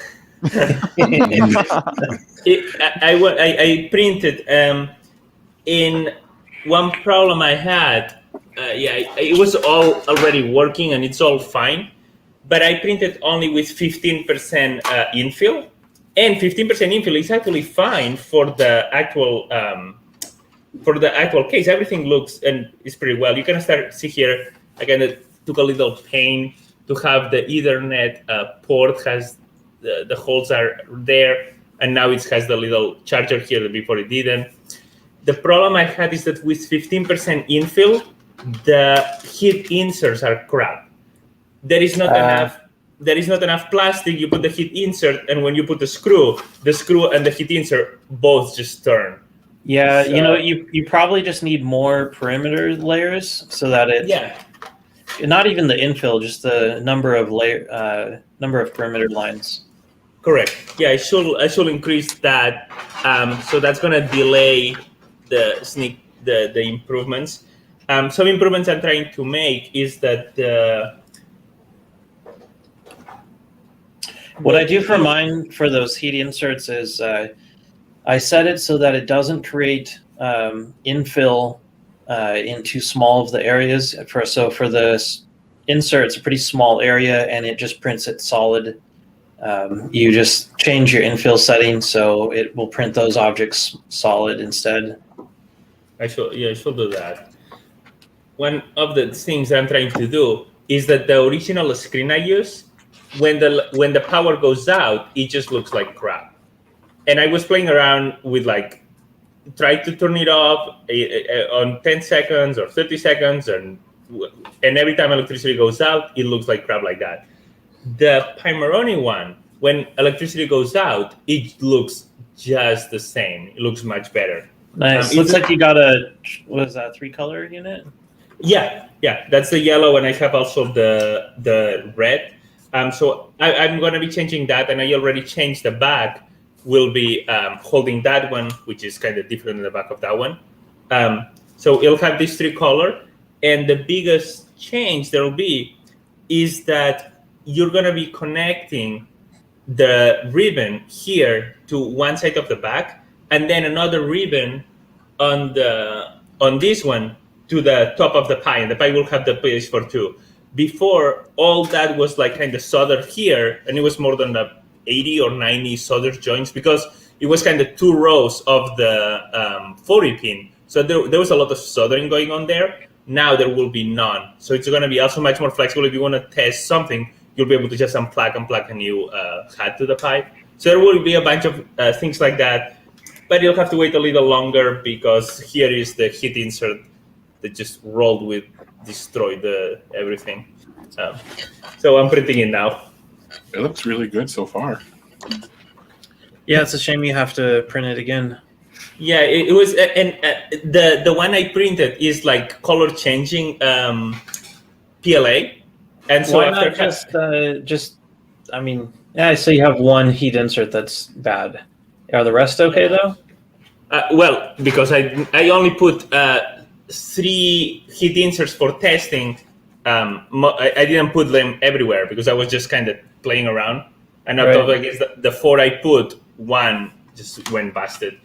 I printed. In one problem I had, it was all already working and it's all fine, but I printed only with 15% infill, and 15% infill is actually fine for the actual case. Everything looks and is pretty well. You can see here again. It took a little pain to have the Ethernet port has the holes are there, and now it has the little charger here. Before it didn't. The problem I had is that with 15% infill, the heat inserts are crap. There is not enough. There is not enough plastic. You put the heat insert, and when you put the screw and the heat insert both just turn. Yeah, so, you probably just need more perimeter layers so that it. Yeah. Not even the infill, just the number of perimeter lines. Correct. Yeah, I should increase that. So that's gonna delay the improvements. Some improvements I'm trying to make is that what I do for mine for those heat inserts is I set it so that it doesn't create infill in too small of the areas. For the insert, it's a pretty small area, and it just prints it solid. You just change your infill settings so it will print those objects solid instead. I should do that. One of the things that I'm trying to do is that the original screen I use, when the power goes out, it just looks like crap. And I was playing around with try to turn it off on 10 seconds or 30 seconds, and every time electricity goes out, it looks like crap like that. The Pimeroni one, when electricity goes out, it looks just the same. It looks much better. Nice. Looks like you got a, what is that, 3-color unit? Yeah, that's the yellow, and I have also the red. So I'm going to be changing that, and I already changed the back. We'll be holding that one, which is kind of different than the back of that one. So it'll have this 3-color, and the biggest change there will be is that you're going to be connecting the ribbon here to one side of the back, and then another ribbon on this one to the top of the pie, and the pie will have the place for 2. Before, all that was kind of soldered here, and it was more than 80 or 90 solder joints because it was kind of 2 rows of the 40 pin. So there was a lot of soldering going on there. Now there will be none. So it's going to be also much more flexible. If you want to test something, you'll be able to just unplug a new hat to the pipe. So there will be a bunch of things like that, but you'll have to wait a little longer because here is the heat insert that just destroyed everything. So I'm printing it now. It looks really good so far. Yeah, it's a shame you have to print it again. Yeah, it was, and the one I printed is color changing PLA, and so why after not I mean, yeah. So you have one heat insert that's bad. Are the rest okay though? Well, because I only put 3 heat inserts for testing. I didn't put them everywhere because I was just kind of playing around, and I thought the 4 I put, 1 just went busted.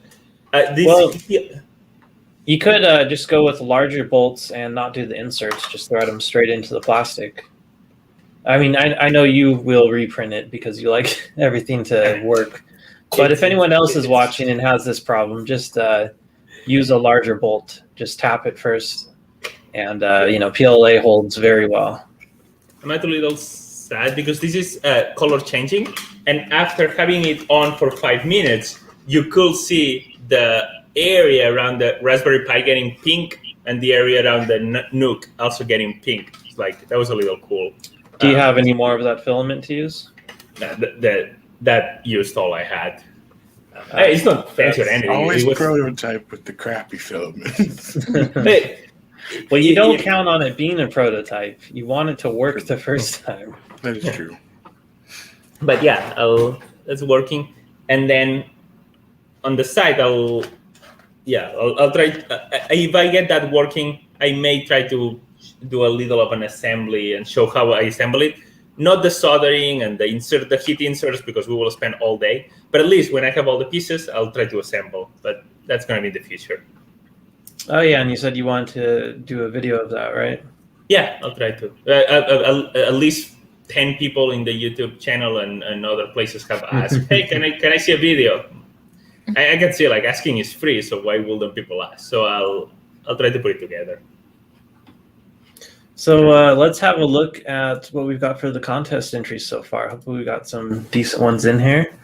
You could just go with larger bolts and not do the inserts, just thread them straight into the plastic. I mean, I know you will reprint it because you like everything to work. But if anyone else is watching and has this problem, just use a larger bolt. Just tap it first, and PLA holds very well. I'm a little sad because this is color changing, and after having it on for 5 minutes, you could see the area around the Raspberry Pi getting pink, and the area around the Nook also getting pink. It's that was a little cool. Do you have any more of that filament to use? That used all I had. It's not fancy or anything. Always prototype with the crappy filaments. Well, you don't count on it being a prototype. You want it to work the first time. That is true. But yeah, it's working. And then on the side, I'll try. If I get that working, I may try to do a little of an assembly and show how I assemble it. Not the soldering and the heat inserts, because we will spend all day. But at least when I have all the pieces, I'll try to assemble. But that's going to be in the future. Oh yeah, and you said you wanted to do a video of that, right? Yeah, I'll try to. At least 10 people in the YouTube channel and other places have asked, "Hey, can I see a video?" I can see asking is free, so why wouldn't people ask? So I'll try to put it together. So let's have a look at what we've got for the contest entries so far. Hopefully we got some decent ones in here.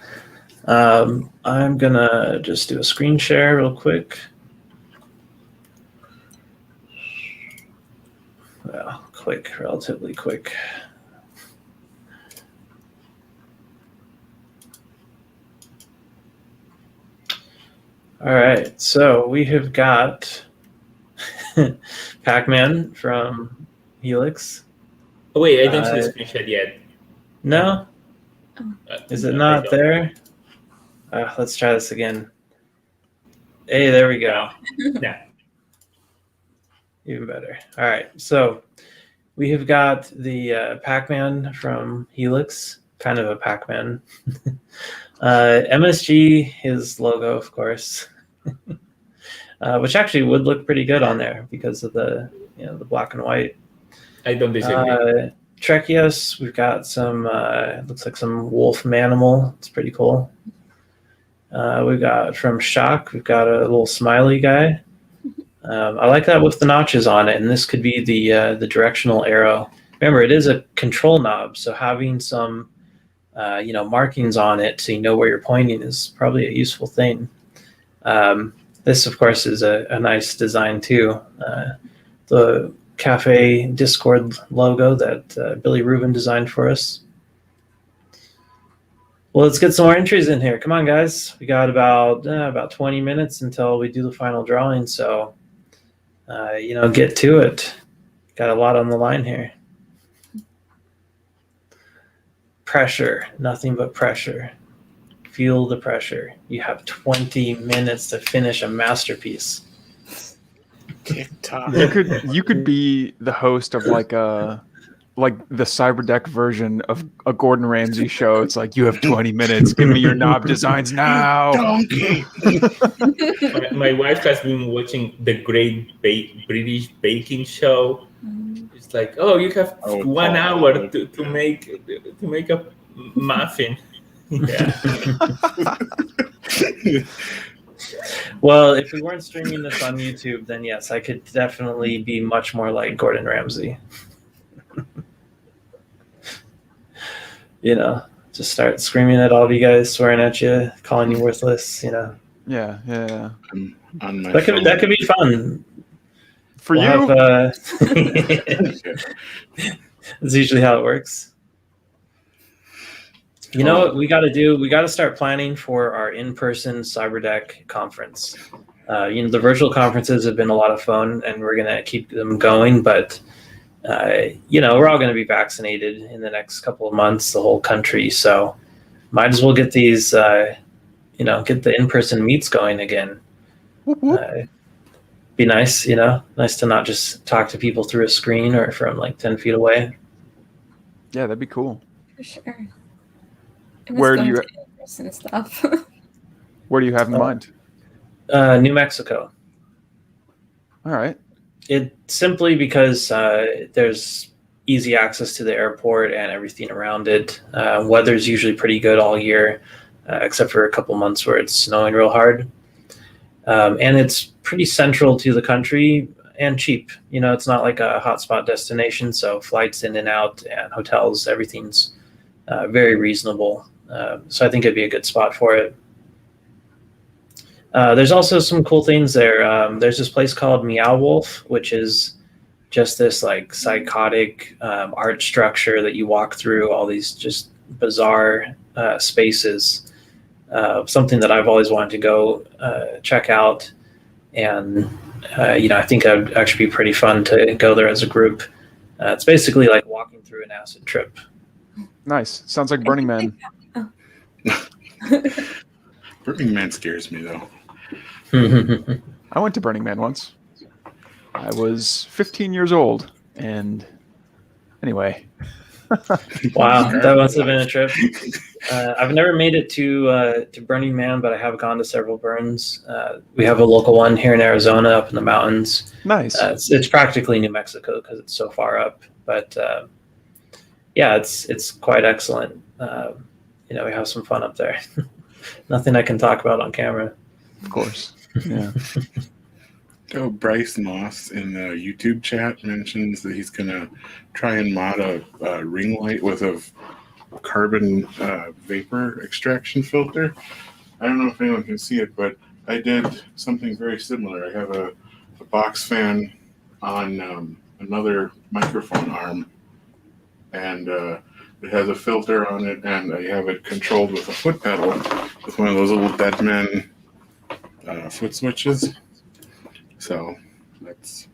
I'm gonna just do a screen share real quick. Well, relatively quick. All right, so we have got Pac-Man from Helix. Oh, wait, I don't see the screenshot yet. No? Is it not there? Let's try this again. Hey, there we go. Yeah. Even better. All right, so we have got the Pac-Man from Helix, kind of a Pac-Man. MSG, his logo, of course. which actually would look pretty good on there because of the the black and white. I don't disagree. Trekios, we've got some looks like some wolf manimal. It's pretty cool. We've got from Shock, we've got a little smiley guy. I like that with the notches on it, and this could be the directional arrow. Remember, it is a control knob, so having some markings on it so you know where you're pointing is probably a useful thing. This, of course, is a nice design too. The Cafe Discord logo that Billy Rubin designed for us. Well, let's get some more entries in here. Come on, guys. We got about 20 minutes until we do the final drawing, so get to it. Got a lot on the line here. Pressure, nothing but pressure. Feel the pressure. You have 20 minutes to finish a masterpiece. TikTok. You could be the host of like the Cyberdeck version of a Gordon Ramsay show. It's like, you have 20 minutes. Give me your knob designs now. Donkey. My wife has been watching the Great British Baking Show. It's like, oh, you have 1 hour to make a muffin. Yeah. Well, if we weren't streaming this on YouTube, then yes, I could definitely be much more like Gordon Ramsay. Just start screaming at all of you guys, swearing at you, calling you worthless. Yeah. On my That could be fun. For you, that's usually how it works. You know what we got to do? We got to start planning for our in-person Cyberdeck conference. The virtual conferences have been a lot of fun, and we're going to keep them going. But, we're all going to be vaccinated in the next couple of months, the whole country. So might as well get these, get the in-person meets going again. Be nice, nice to not just talk to people through a screen or from like 10 feet away. Yeah, that'd be cool. For sure. Where do you in-person stuff? Where do you have in mind? New Mexico. All right. It simply because there's easy access to the airport and everything around it. Weather's usually pretty good all year, except for a couple months where it's snowing real hard. And it's pretty central to the country and cheap. It's not like a hotspot destination, so flights in and out and hotels, everything's very reasonable. So I think it'd be a good spot for it. There's also some cool things there. There's this place called Meow Wolf, which is just this like psychotic art structure that you walk through all these just bizarre spaces. Something that I've always wanted to go check out. And, I think that would actually be pretty fun to go there as a group. It's basically like walking through an acid trip. Nice. Sounds like Burning Man. Burning Man scares me, though. I went to Burning Man once. I was 15 years old. And anyway. Wow, that must have been a trip. I've never made it to Burning Man, but I have gone to several burns. We have a local one here in Arizona, up in the mountains. Nice. It's practically New Mexico because it's so far up. But yeah, it's quite excellent. We have some fun up there. Nothing I can talk about on camera. Of course. Yeah. So Bryce Moss in the YouTube chat mentions that he's going to try and mod a ring light with a carbon vapor extraction filter. I don't know if anyone can see it, but I did something very similar. I have a box fan on another microphone arm, and it has a filter on it, and I have it controlled with a foot pedal with one of those little Deadman foot switches. So that's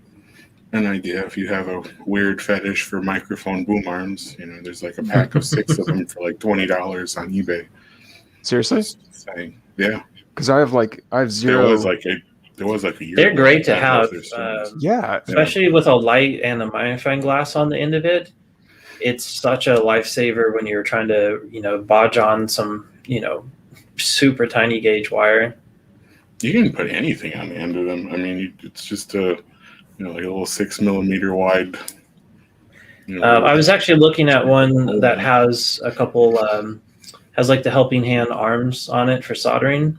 an idea. If you have a weird fetish for microphone boom arms, there's like a pack of 6 of them for like $20 on eBay. Seriously? Yeah. Because I have zero. It was like a year. They're great to have. Yeah. Especially with a light and a magnifying glass on the end of it. It's such a lifesaver when you're trying to, bodge on some, super tiny gauge wire. You can put anything on the end of them. I mean, it's just a like a little 6mm wide. I was actually looking at one that has a couple has like the helping hand arms on it for soldering,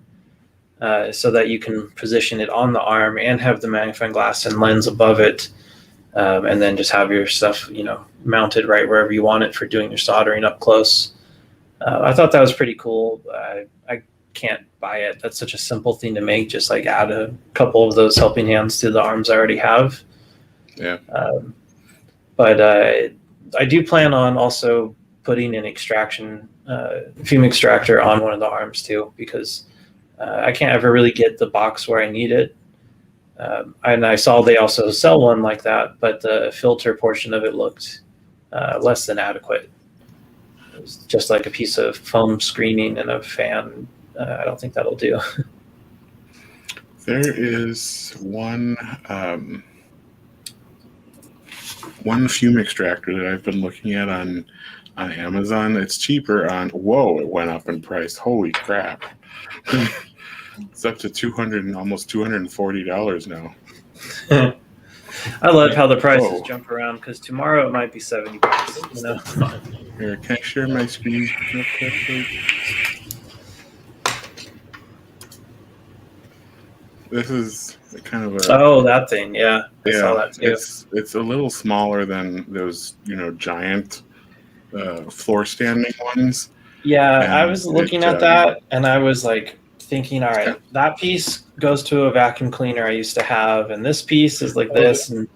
so that you can position it on the arm and have the magnifying glass and lens above it, and then just have your stuff mounted right wherever you want it for doing your soldering up close. I thought that was pretty cool. I can't buy it. That's such a simple thing to make. Just like add a couple of those helping hands to the arms I already have. Yeah. But I do plan on also putting an extraction fume extractor on one of the arms too, because I can't ever really get the box where I need it. And I saw they also sell one like that, but the filter portion of it looked less than adequate. It was just like a piece of foam screening and a fan. I don't think that'll do. There is one fume extractor that I've been looking at on Amazon. It's cheaper on. Whoa! It went up in price. Holy crap! It's up to almost $240 now. I love how the prices jump around, because tomorrow it might be $70. Here, can I share my screen real quick, please? This is kind of a that thing, yeah. I saw that too. It's a little smaller than those giant floor standing ones. Yeah, And I was looking at that and I was like thinking, all right, that piece goes to a vacuum cleaner I used to have, and this piece is like this, and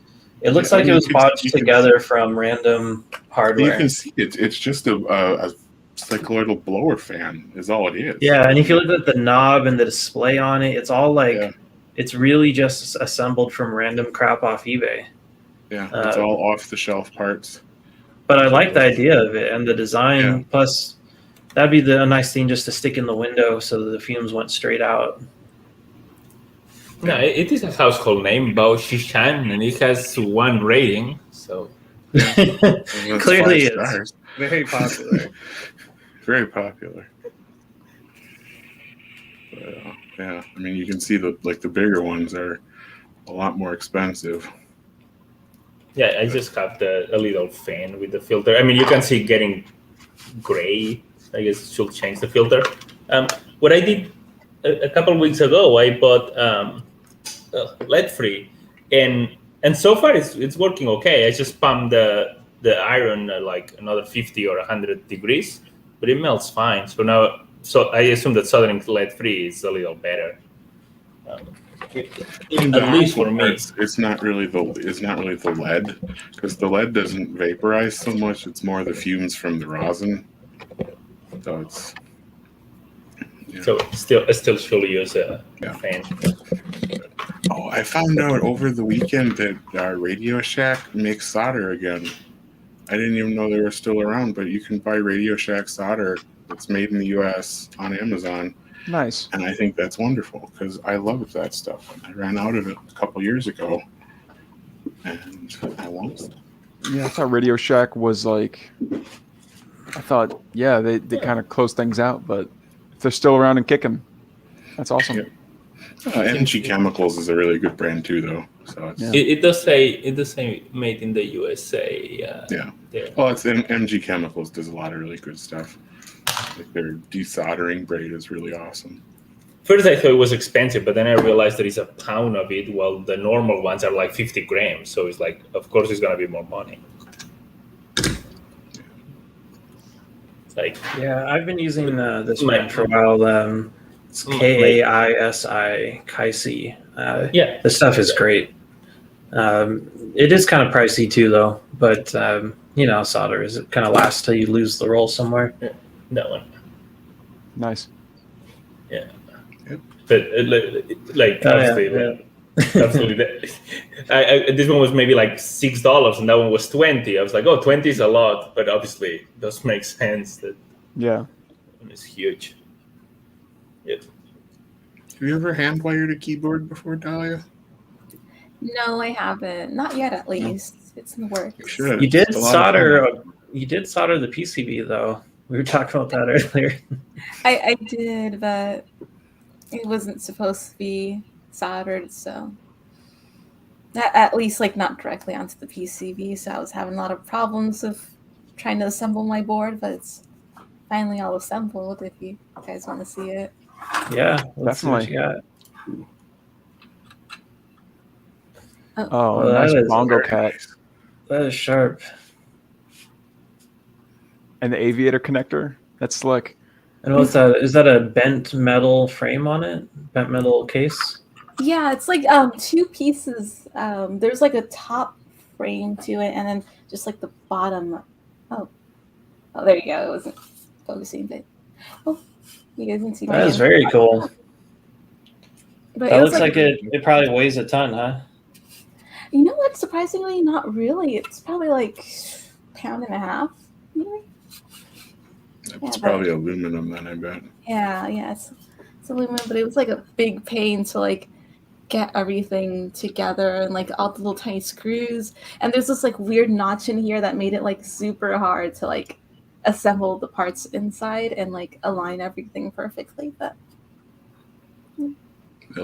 it looks like it was bought together from random hardware. You can see it. It's just it's like a little blower fan is all it is. Yeah, and if you look at the knob and the display on it, it's all like it's really just assembled from random crap off eBay. Yeah, it's all off-the-shelf parts. But I like the idea of it and the design. Yeah. Plus, that'd be a nice thing just to stick in the window so that the fumes went straight out. No, it is a household name, Bao Shishan, and it has 1 rating. So clearly, it's very popular. Very popular. Yeah, I mean, you can see the bigger ones are a lot more expensive. Yeah, I just have a little fan with the filter. I mean, you can see it getting gray. I guess it should change the filter. What I did a couple of weeks ago, I bought lead-free, and so far it's working okay. I just pumped the iron like another 50 or 100 degrees, but it melts fine. So I assume that soldering lead-free is a little better. At least for me, it's not really the lead, because the lead doesn't vaporize so much. It's more the fumes from the rosin. So it's so I still should use a fan. Oh, I found out over the weekend that our Radio Shack makes solder again. I didn't even know they were still around, but you can buy Radio Shack solder that's made in the U.S. on Amazon. Nice. And I think that's wonderful, because I love that stuff. I ran out of it a couple years ago, and I lost it. Yeah, I thought Radio Shack was like, I thought, they kind of closed things out, but if they're still around and kicking, that's awesome. Yeah. MG Chemicals is a really good brand too, though. So it's, it does say made in the USA. Well, it's MG Chemicals does a lot of really good stuff. Like their desoldering braid is really awesome. First, I thought it was expensive, but then I realized there is a pound of it, while the normal ones are like 50 grams. So it's like, of course, it's gonna be more money. Like, I've been using this brand for a while. It's KAISI, Kaisi. The stuff is great. It is kind of pricey too, though. But solder is it kind of lasts till you lose the roll somewhere. Yeah, that one. Nice. Yeah, but obviously, absolutely. This one was maybe like $6, and that one was $20. I was like, oh, 20 is a lot, but obviously, it does make sense that. Yeah. It's huge. Yep. Have you ever hand wired a keyboard before, Dahlia? No, I haven't. Not yet, at least. It's in the works. You should. You did solder. You did solder the PCB, though. We were talking about that earlier. I did, but it wasn't supposed to be soldered, so at least like not directly onto the PCB. So I was having a lot of problems of trying to assemble my board, but it's finally all assembled. If you guys want to see it, Yeah, let's see what Definitely. you got. Oh, Well, nice that is bongo Very cat. nice. That is sharp. And the aviator connector. That's slick. And what's that? Is that a bent metal frame on it? Bent metal case? yeah, it's like two pieces. There's like a top frame to it, and then just like the bottom. Oh, there you go. It wasn't focusing, but you guys can see my That is hand. very cool. But That it was looks like it probably weighs a ton, huh? You know what? Surprisingly, not really. It's probably like £1.5 pounds, maybe. It's Yeah, probably aluminum then, I bet. Yeah, it's aluminum, but it was like a big pain to like get everything together and like all the little tiny screws. And there's this like weird notch in here that made it like super hard to like assemble the parts inside and like align everything perfectly. But It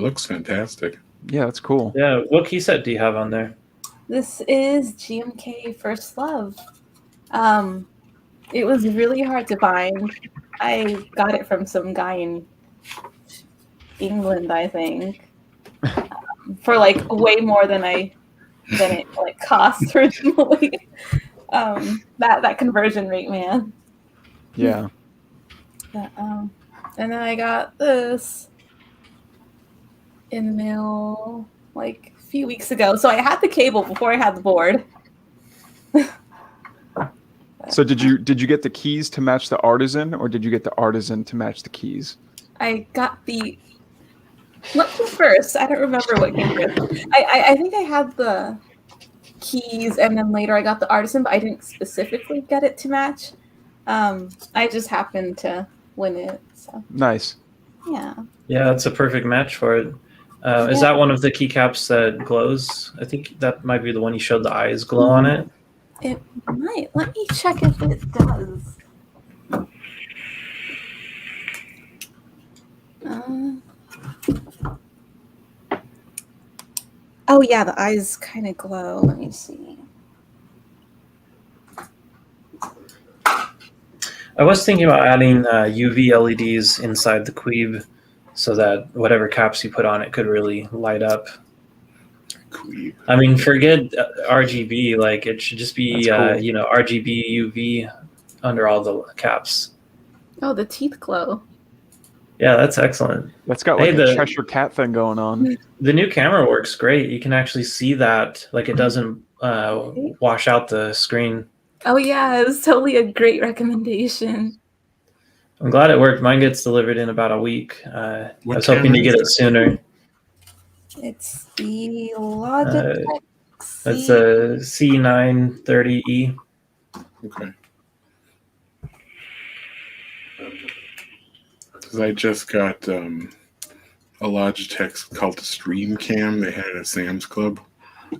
looks fantastic. Yeah, that's cool. Yeah. What key set do you have on there? this is GMK First Love. It was really hard to find. I got it from some guy in England, I think, for like way more than it like cost originally. That conversion rate, man. Yeah. But, and then I got this in the mail like a few weeks ago. So I had the cable before I had the board. So did you get the keys to match the artisan, or did you get the artisan to match the keys? I got the what came first? I don't remember what came first. I think I had the keys, and then later I got the artisan, but I didn't specifically get it to match. I just happened to win it. So Nice. yeah. Yeah, that's a perfect match for it. Is that one of the keycaps that glows? I think that might be the one you showed the eyes glow on it. It might. Let me check if it does. Oh yeah, the eyes kind of glow. Let me see. I was thinking about adding UV LEDs inside the Queeb so that whatever caps you put on it could really light up. Queeb. I mean, forget RGB. Like, it should just be, That's cool. RGB, UV under all the caps. Oh, the teeth glow. Yeah, that's excellent. That's got like Hey, a the- Cheshire Cat thing going on. The new camera works great. You can actually see that. Like, it doesn't wash out the screen. Oh yeah, it was totally a great recommendation. I'm glad it worked. Mine gets delivered in about a week. I What was hoping to camera get is it sooner. It's the Logitech. That's a C930E. Okay. Because I just got a Logitech called the Stream Cam. They had it at Sam's Club,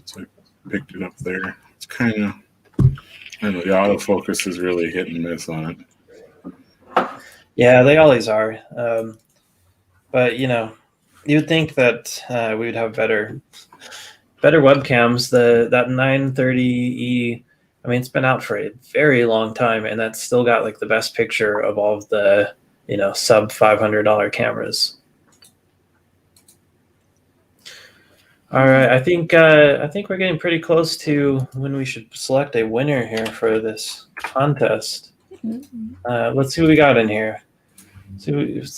so I picked it up there. It's kind of, I don't know, the autofocus is really hit and miss on it. Yeah, they always are. But you'd think that we would have better webcams. That 930E. I mean, it's been out for a very long time, and that's still got like the best picture of all of the sub $500 cameras. All right, I think we're getting pretty close to when we should select a winner here for this contest. Let's see what we got in here. See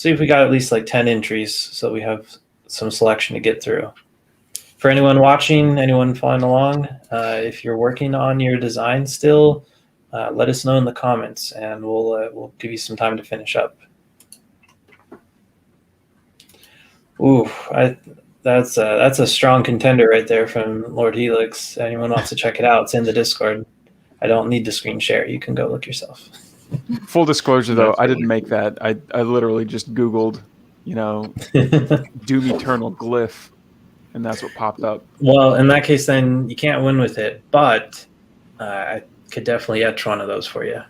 if we got at least like 10 entries, so we have some selection to get through. For anyone watching, anyone following along, if you're working on your design still, let us know in the comments, and we'll give you some time to finish up. Ooh, that's a strong contender right there from Lord Helix. Anyone wants to check it out? It's in the Discord. I don't need to screen share. You can go look yourself. Full disclosure, though, I didn't make that. I literally just Googled, Doom Eternal glyph, and that's what popped up. Well, in that case, then you can't win with it, but I could definitely etch one of those for you.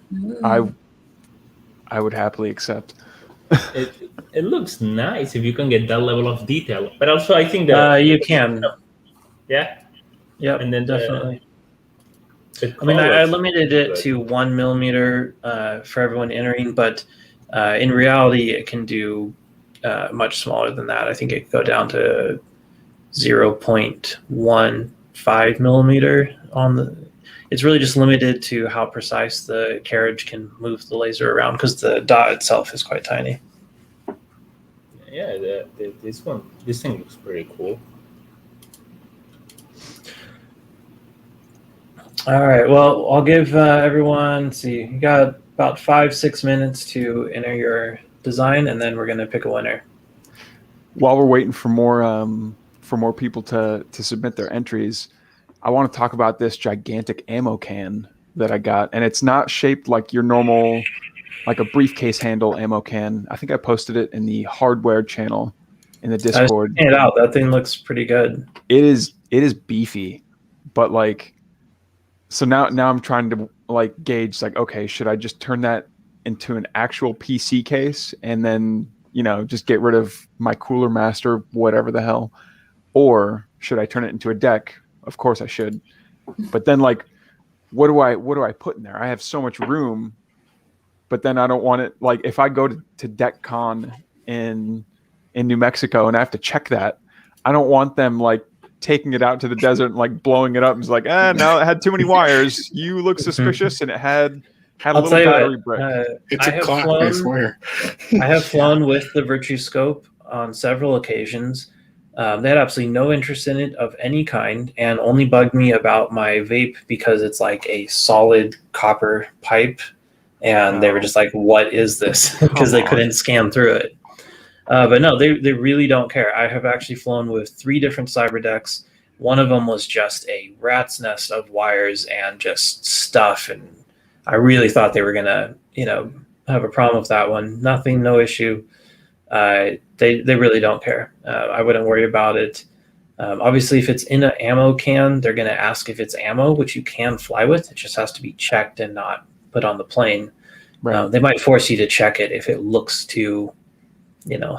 I would happily accept. it looks nice if you can get that level of detail. But also, I think that you can. Yeah. Yep. And then definitely. the I mean, I colors limited look it good. to 1 millimeter for everyone entering, but in reality, it can do much smaller than that. I think it could go down to 0.15 millimeter on the. It's really just limited to how precise the carriage can move the laser around because the dot itself is quite tiny. Yeah, this thing looks pretty cool. All right. Well, I'll give everyone. Let's see, you got about 5-6 minutes to enter your design, and then we're gonna pick a winner. While we're waiting for more people to submit their entries, I want to talk about this gigantic ammo can that I got, and it's not shaped like your normal, like a briefcase handle ammo can. I think I posted it in the hardware channel in the Discord. I just it out. That thing looks pretty good. It is beefy, but like, so now I'm trying to like gauge like, okay, should I just turn that into an actual PC case and then, you know, just get rid of my Cooler Master, whatever the hell, or should I turn it into a deck? Of course I should. But then like, what do I put in there? I have so much room, but then I don't want it. Like if I go to DeckCon in New Mexico and I have to check that, I don't want them like taking it out to the desert and like blowing it up and it's like, no, it had too many wires. You look suspicious, and it had a little battery brick. It's a clock, I swear. I have flown with the Virtue Scope on several occasions. They had absolutely no interest in it of any kind, and only bugged me about my vape because it's like a solid copper pipe, and they were just like, "What is this?" Because they couldn't scan through it. But no, they really don't care. I have actually flown with 3 different Cyberdecks. One of them was just a rat's nest of wires and just stuff, and I really thought they were gonna, have a problem with that one. Nothing, no issue. They really don't care. I wouldn't worry about it. Obviously, if it's in an ammo can, they're going to ask if it's ammo, which you can fly with. It just has to be checked and not put on the plane. Right. They might force you to check it if it looks too,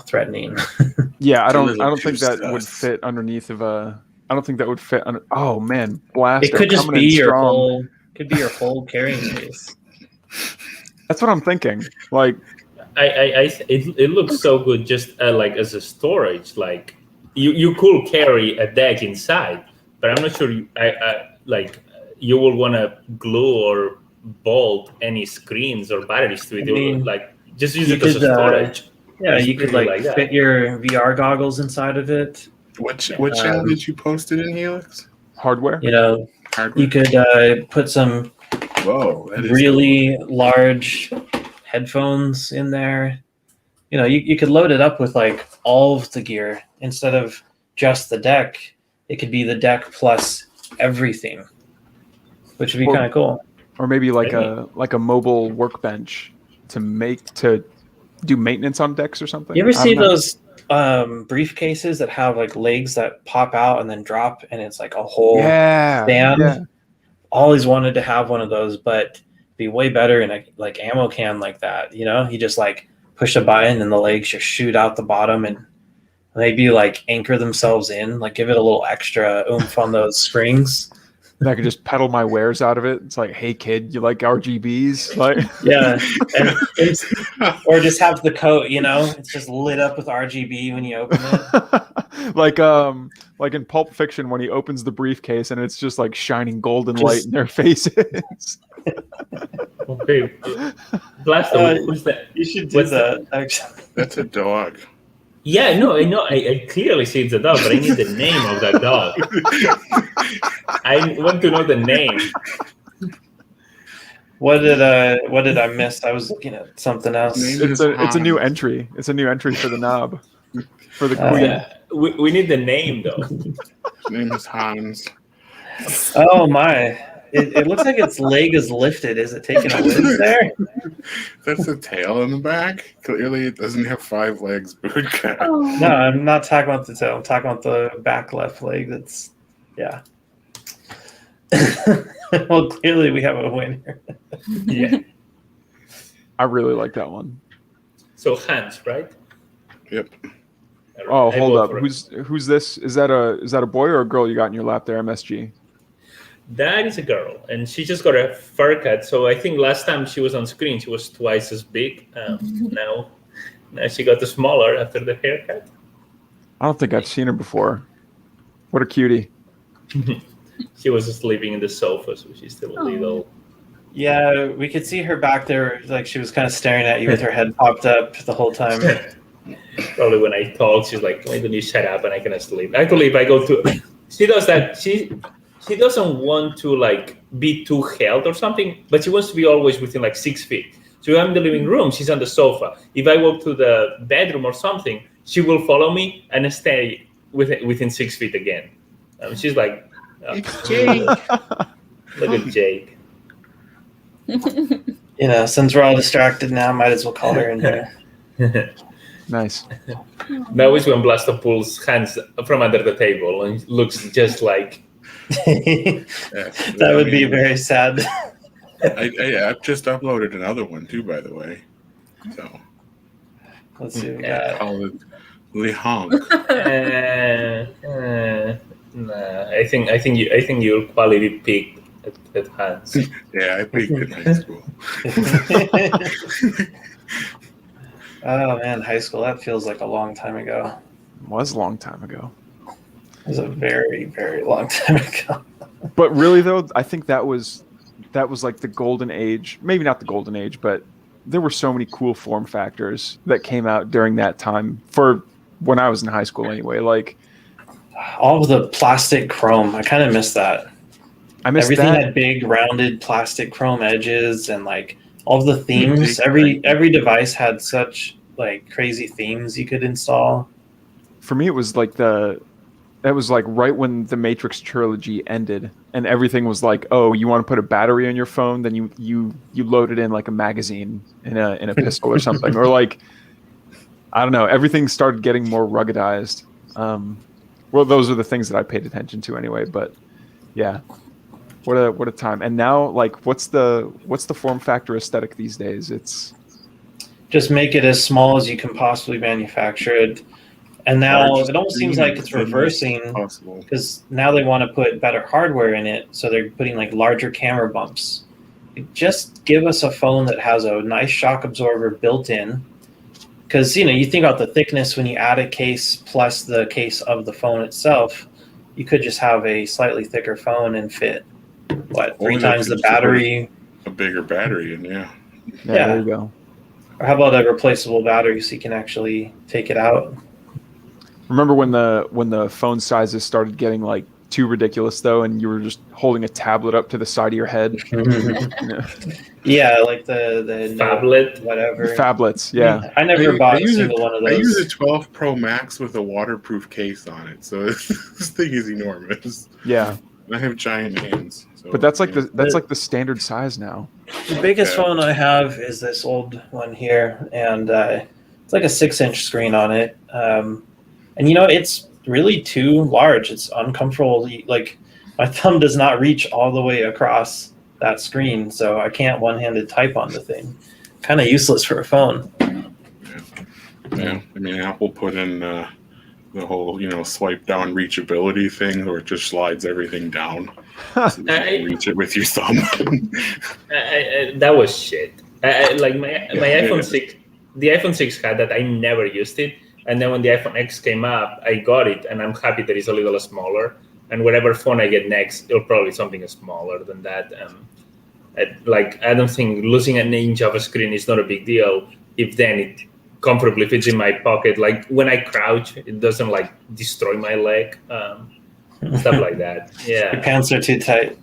threatening. Yeah, I don't think that would fit underneath of a. I don't think that would fit under. Oh man, blast! It could just be your whole. Could be your whole carrying case. That's what I'm thinking. Like. It looks so good just like as a storage. Like you could carry a deck inside, but I'm not sure you will want to glue or bolt any screens or batteries to it. Like just use it as a storage. Yeah, you could like fit your VR goggles inside of it. What channel did you post it in, Helix? Hardware. Hardware. You could put some really large headphones in there. You could load it up with like all of the gear instead of just the deck. It could be the deck plus everything, which would be kind of cool. Or maybe like a mobile workbench to do maintenance on decks or something. You ever see those briefcases that have like legs that pop out and then drop, and it's like a whole stand? Yeah. Always wanted to have one of those, but be way better in a like ammo can like that. You just like push a button and the legs just shoot out the bottom, and maybe like anchor themselves in, like give it a little extra oomph on those springs. And I could just pedal my wares out of it. It's like, hey kid, you like RGBs? Like yeah, or just have the coat. It's just lit up with RGB when you open it. like in Pulp Fiction when he opens the briefcase and it's just like shining golden light in their faces. Okay, Blaster, what's that? You should do that. Actually, that's a dog. Yeah, no, I know. I clearly see it's a dog, but I need the name of that dog. I want to know the name. What did I miss? I was looking at something else. It's a new entry. It's a new entry for the knob. For the queen. We need the name though. His name is Hans. Oh my. It looks like its leg is lifted. Is it taking a whiz there? That's the tail in the back. Clearly, it doesn't have 5 legs. No, I'm not talking about the tail. I'm talking about the back left leg. That's, yeah. Well, clearly we have a winner. Yeah. I really like that one. So Hans, right? Yep. Oh, I hold vote up. for it. Who's this? Is that a boy or a girl you got in your lap there, MSG? That is a girl, and she just got a fur cut. So I think last time she was on screen, she was twice as big. Now she got smaller after the haircut. I don't think I've seen her before. What a cutie. She was sleeping in the sofa, so she's still a little. Yeah, we could see her back there, like she was kind of staring at you with her head popped up the whole time. Probably when I talk, she's like, "Why don't you shut up?" And I cannot sleep. Actually, if I go to, she does that. She doesn't want to like be too held or something, but she wants to be always within like 6 feet. So if I'm in the living room, she's on the sofa. If I walk to the bedroom or something, she will follow me and stay within 6 feet again. She's like, It's Jake. look at Jake. Since we're all distracted now, might as well call her in here. Nice. Now is when Blasto pulls hands from under the table and looks just like. That would be very sad. I've just uploaded another one too, by the way. So Let's see what we Yeah. got. call it Le Honk. Nah, I think your quality peaked at Hans. Yeah, I peaked in high school. Oh man, high school, that feels like a long time ago. Was a long time ago. It was a very, very long time ago. But really though, I think that was like the golden age. Maybe not the golden age, but there were so many cool form factors that came out during that time for when I was in high school anyway. Like All of the plastic chrome, I kind of miss that. I missed Everything that. had big rounded plastic chrome edges, and like all of the themes. Every device had such like crazy themes you could install. For me, it was like right when the Matrix trilogy ended, and everything was like, oh, you want to put a battery on your phone, then you load it in like a magazine in a pistol or something, or like I don't know. Everything started getting more ruggedized. Well, those are the things that I paid attention to anyway. But yeah, what a time. And now, like, what's the form factor aesthetic these days? It's Just make it as small as you can possibly manufacture it. And now it almost seems like it's reversing, Possible. because now they want to put better hardware in it, so they're putting like larger camera bumps. Just give us a phone that has a nice shock absorber built in, because you think about the thickness when you add a case plus the case of the phone itself. You could just have a slightly thicker phone and fit three times the battery. A bigger battery, and yeah. There you go. Or how about a replaceable battery so you can actually take it out? Remember when the phone sizes started getting like too ridiculous though, and you were just holding a tablet up to the side of your head? Yeah, like the Phablet, whatever. Phablets, yeah. I never bought a single one of those. I use a 12 Pro Max with a waterproof case on it, so this thing is enormous. Yeah. I have giant hands. So, But that's like the standard size now. The biggest phone I have is this old one here, and it's like a 6-inch screen on it. And it's really too large. It's uncomfortable. Like my thumb does not reach all the way across that screen, so I can't one-handed type on the thing. Kind of useless for a phone. Yeah, I mean, Apple put in the whole, swipe down reachability thing, where it just slides everything down. So you can reach it with your thumb. that was shit. Like my iPhone 6, the iPhone 6 had that. I never used it. And then when the iPhone X came up, I got it, and I'm happy that it's a little smaller. And whatever phone I get next, it'll probably be something smaller than that. I don't think losing an inch of a screen is not a big deal if then it comfortably fits in my pocket. Like when I crouch, it doesn't like destroy my leg, stuff like that. Yeah. Your pants are too tight.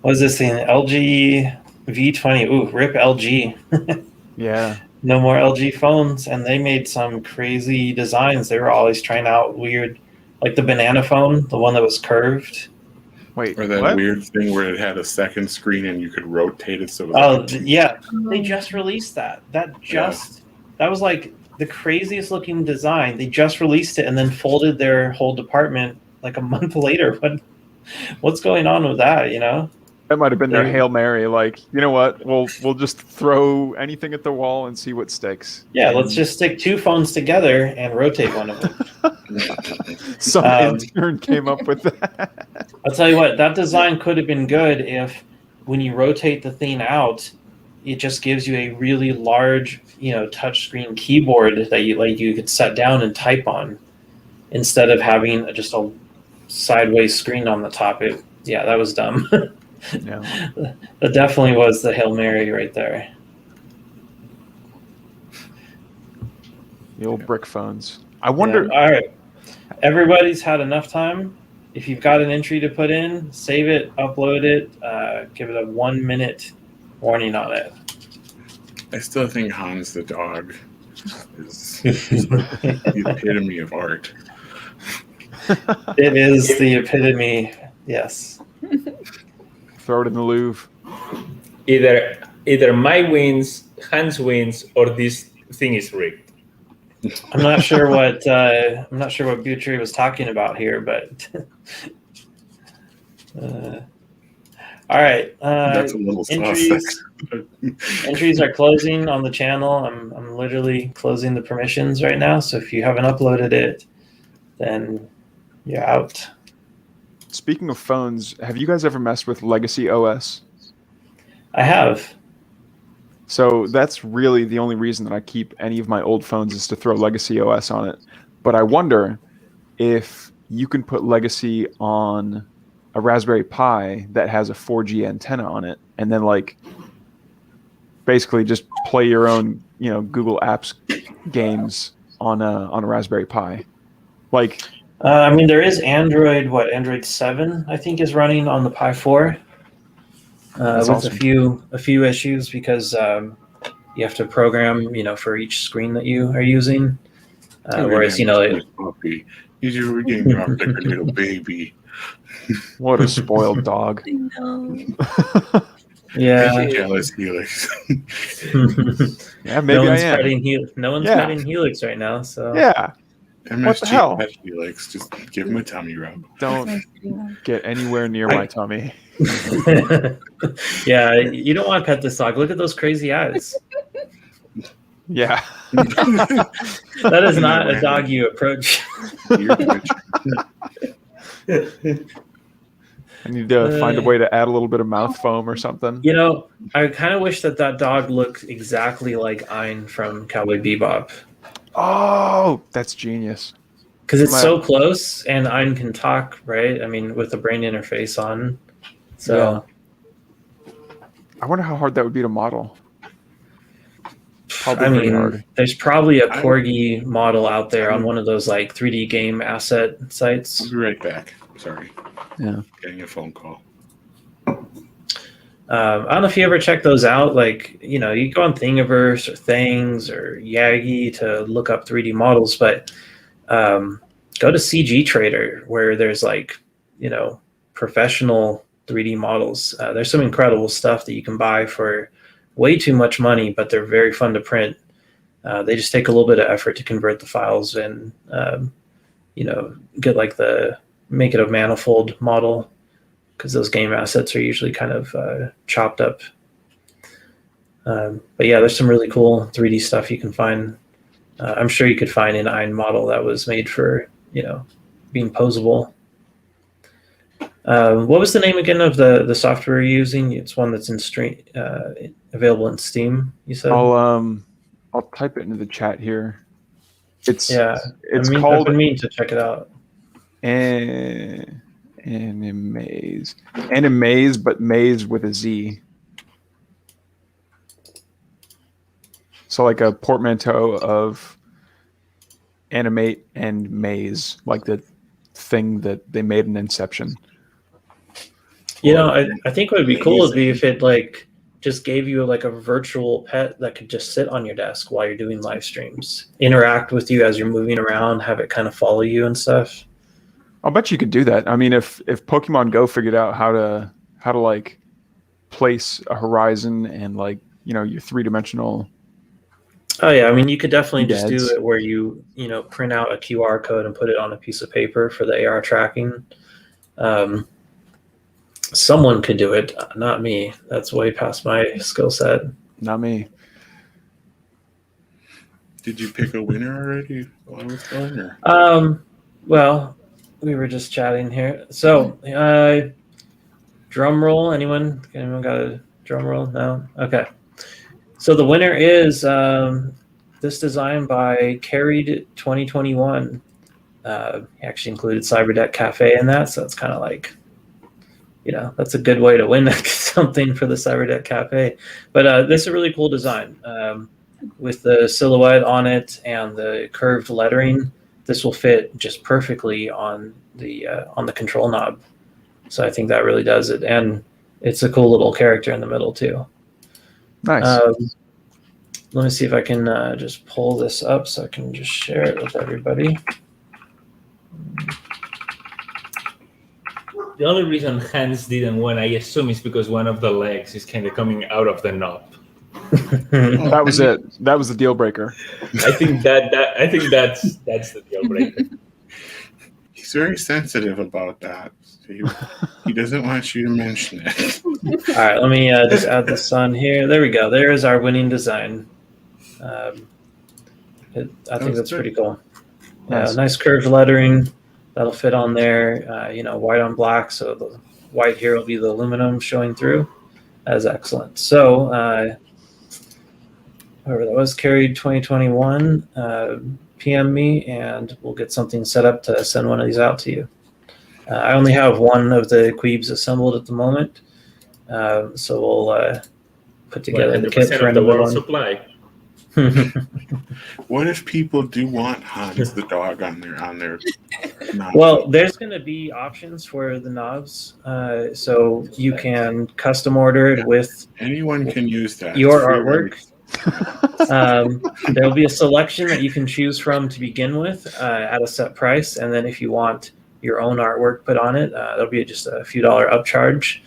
What is this thing? LG V20. Ooh, rip LG. Yeah. No more LG phones, and they made some crazy designs. They were always trying out weird, like the banana phone, the one that was curved. Wait, Or that what? weird thing where it had a second screen and you could rotate it so it was Yeah, they just released that. That was like the craziest looking design. They just released it and then folded their whole department like a month later. What's going on with that? That might have been their They- Hail Mary. Like, you know what? We'll just throw anything at the wall and see what sticks. Yeah, let's just stick 2 phones together and rotate one of them. Some Um, intern came up with that. I'll tell you what, that design could have been good if when you rotate the thing out, it just gives you a really large, touchscreen keyboard that you could set down and type on instead of having just a sideways screen on the top. That was dumb. Yeah. That definitely was the Hail Mary right there. The old brick phones. I wonder. Yeah. All right. Everybody's had enough time. If you've got an entry to put in, save it, upload it, give it a 1-minute warning on it. I still think Hans the dog is like the epitome of art. It is the epitome. Yes. Throw it in the Louvre. Either my wins, Hans wins, or this thing is rigged. I'm not sure what Butchery was talking about here, but all right. That's a little entries. Entries are closing on the channel. I'm literally closing the permissions right now. So if you haven't uploaded it, then you're out. Speaking of phones, have you guys ever messed with Legacy OS? I have. So that's really the only reason that I keep any of my old phones is to throw Legacy OS on it. But I wonder if you can put Legacy on a Raspberry Pi that has a 4G antenna on it, and then like basically just play your own, Google Apps games on a Raspberry Pi. Like, there is Android 7, I think, is running on the Pi 4. With awesome. a few issues because you have to program, for each screen that you are using. Whereas, puppy. He's getting dropped like a little baby. what a spoiled dog. I know. yeah. I'm jealous, Helix. Yeah, maybe I am. No one's Yeah. fighting Helix right now. So Yeah, MSG hell? and Helix, just give him a tummy rub. don't get anywhere near my tummy. yeah, you don't want to pet this dog. Look at those crazy eyes. Yeah. That is not a dog you approach. You're Twitch. I need to find a way to add a little bit of mouth foam or something. I kind of wish that dog looked exactly like Ein from Cowboy Bebop. Oh, that's genius. Because it's so close, and Ein can talk, right? I mean, with the brain interface on. So, I wonder how hard that would be to model. Probably I pretty mean, hard. there's probably a Corgi model out there on one of those like 3D game asset sites. I'll be right back. Sorry. Yeah. Getting a phone call. I don't know if you ever check those out. Like, you go on Thingiverse or Things or Yagi to look up 3D models, but go to CG Trader where there's like, professional 3D models. There's some incredible stuff that you can buy for way too much money, but they're very fun to print. They just take a little bit of effort to convert the files and, get like make it a manifold model, because those game assets are usually kind of chopped up. But yeah, there's some really cool 3D stuff you can find. I'm sure you could find an Ein model that was made for, being posable. What was the name again of the software you're using? It's one that's available in Steam, you said? I'll type it into the chat here. It's I've called been meaning to check it out. Animaze, but maze with a Z. So like a portmanteau of animate and maze, like the thing that they made in Inception. I think what would be cool would be if it like just gave you like a virtual pet that could just sit on your desk while you're doing live streams, interact with you as you're moving around, have it kind of follow you and stuff. I'll bet you could do that. I mean, if Pokemon Go figured out how to like place a horizon and like, your 3-dimensional. Oh yeah, I mean, you could definitely just Dads. do it where you print out a QR code and put it on a piece of paper for the AR tracking. Someone could do it, not me. That's way past my skill set. Not me. Did you pick a winner already while I was going? Or? Well, we were just chatting here. So, drum roll. Anyone got a drum roll? No? Okay. So the winner is this design by Carried 2021. He actually included Cyberdeck Cafe in that, so it's kind of like, that's a good way to win something for the Cyberdeck Cafe. But this is a really cool design. With the silhouette on it and the curved lettering, this will fit just perfectly on the control knob. So I think that really does it, and it's a cool little character in the middle too. Nice. Let me see if I can just pull this up so I can just share it with everybody. The only reason Hans didn't win, I assume, is because one of the legs is kind of coming out of the knob. That was it. That was the deal breaker. I think that's the deal breaker. He's very sensitive about that. He doesn't want you to mention it. All right, let me just add this on here. There we go. There is our winning design. I think that's pretty cool. Nice curved lettering. That'll fit on there. White on black, so the white here will be the aluminum showing through. That is excellent. So, whoever that was, Carried 2021, PM me, and we'll get something set up to send one of these out to you. I only have one of the Queebs assembled at the moment, so we'll put together the kit for the another world one. supply. What if people do want Hans the dog on their knob? Well, there's going to be options for the knobs, so you can custom order it with anyone can use that. your artwork. There'll be a selection that you can choose from to begin with at a set price, and then if you want your own artwork put on it, there'll be just a few dollar upcharge.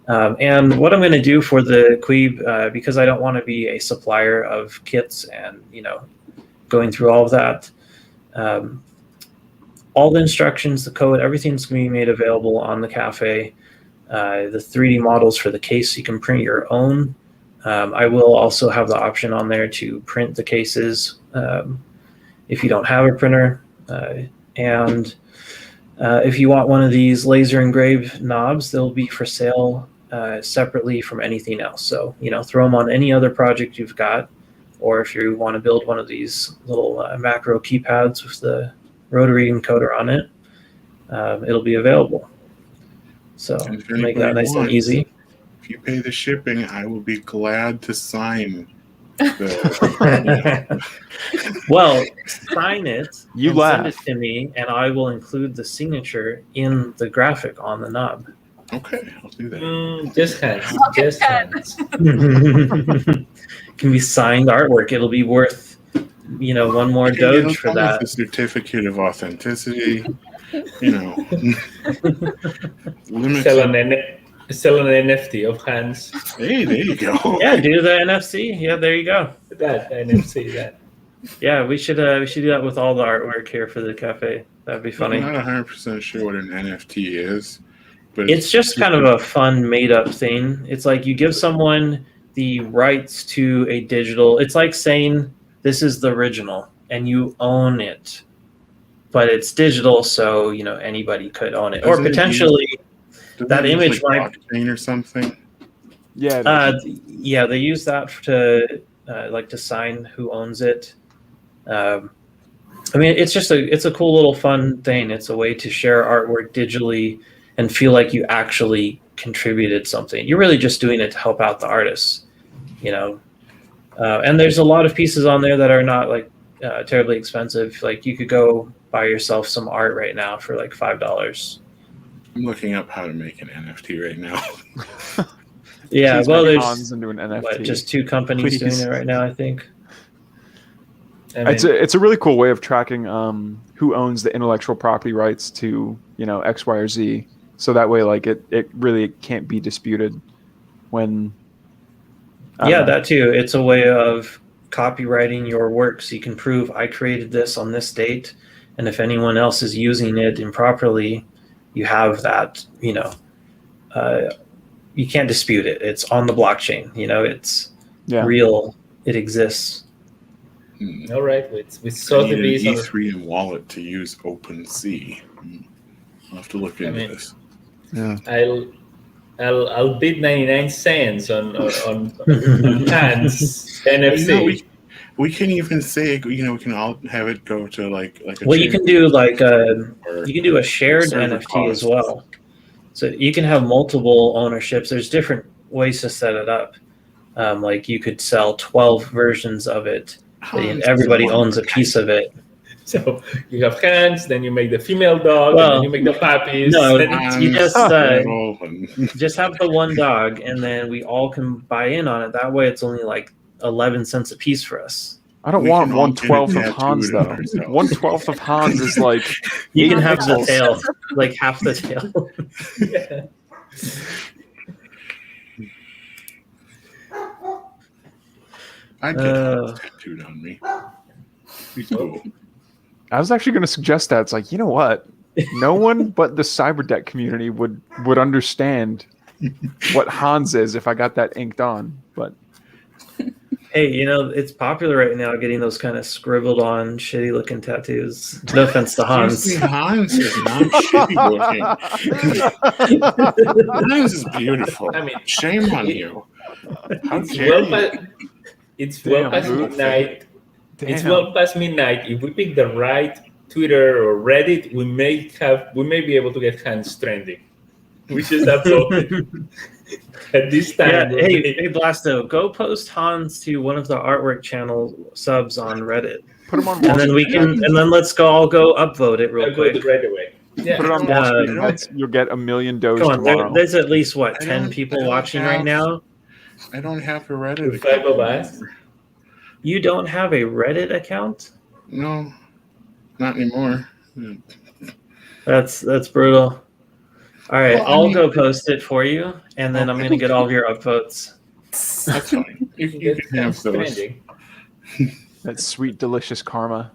And what I'm going to do for the Queeb, because I don't want to be a supplier of kits and going through all of that, all the instructions, the code, everything's going to be made available on the cafe. The 3D models for the case, you can print your own. I will also have the option on there to print the cases if you don't have a printer. And if you want one of these laser engraved knobs, they'll be for sale separately from anything else. So, throw them on any other project you've got, or if you want to build one of these little macro keypads with the rotary encoder on it, it'll be available. So make that nice and easy. If you pay the shipping, I will be glad to sign the Well, sign it. You and laugh. Send it to me, and I will include the signature in the graphic on the knob. Okay, I'll do that. Just Hans. Just Hans. Can be signed artwork. It'll be worth, one more Doge for that. The certificate of authenticity. Sell an NFT of Hans. Hey, there you go. Yeah, do the NFC. Yeah, there you go. That NFC. That. Yeah, we should do that with all the artwork here for the cafe. That'd be funny. I'm not 100% sure what an NFT is, but It's just kind of a fun made-up thing. It's like you give someone the rights to a digital. It's like saying this is the original and you own it, but it's digital, so anybody could own it, or potentially that image might blockchain or something. Yeah. Yeah, they use that to sign who owns it. It's a cool little fun thing. It's a way to share artwork digitally and feel like you actually contributed something. You're really just doing it to help out the artists, and there's a lot of pieces on there that are not terribly expensive. Like you could go buy yourself some art right now for like $5. I'm looking up how to make an NFT right now. Yeah, Please well, make there's Hans into an NFT. just 2 companies Please. doing it right now, I think. It's a really cool way of tracking who owns the intellectual property rights to X, Y, or Z. So that way, it really can't be disputed when. That too. It's a way of copywriting your work, so you can prove I created this on this date, and if anyone else is using it improperly, you have that you can't dispute it. It's on the blockchain. It's real. It exists. All right, with I Sotheby's need on an E3 wallet to use OpenSea. I'll have to look into this. Yeah. I'll bid 99 cents on Hans NFC. We can even say, we can all have it go to like a. Well, you can do you can do a shared server NFT as costs. well. So you can have multiple ownerships. There's different ways to set it up. Like you could sell 12 versions of it, and everybody owns a piece of it. So you have Hans, then you make the female dog, and then you make the puppies. No, then you just have the one dog, and then we all can buy in on it. That way, it's only like 11 cents a piece for us. I don't want 1/12 of Hans though. 1/12 of Hans is like you can have the tail, like half the tail. Yeah. I'd get Hans tattooed on me. He's cool. I was actually going to suggest that. It's like, you know what? No one but the Cyberdeck community would understand what Hans is if I got that inked on. But hey, it's popular right now getting those kind of scribbled on shitty looking tattoos. No offense to Hans. Hans is not shitty looking. Hans is beautiful. I mean, shame on you. How it's dare well, you? it's well past dude. midnight. damn. It's well past midnight. If we pick the right Twitter or Reddit, we may be able to get Hans trending. We just have to at this time. Yeah, hey, Blasto, go post Hans to one of the artwork channel subs on Reddit, Put him on and then let's all go upvote it real I'll go quick. right away. Yeah. Put it on Wall Street Bets. You'll get 1 million doge Come on, tomorrow. there's at least I 10 don't- people I don't watching have- right now. I don't have a Reddit The five of account. us. You don't have a Reddit account? No, not anymore. That's brutal. All right, Well, I I'll mean- go post it for you, and then I'm gonna get all of your upvotes. That's fine. You Get can have Hans those. trending. That sweet, delicious karma.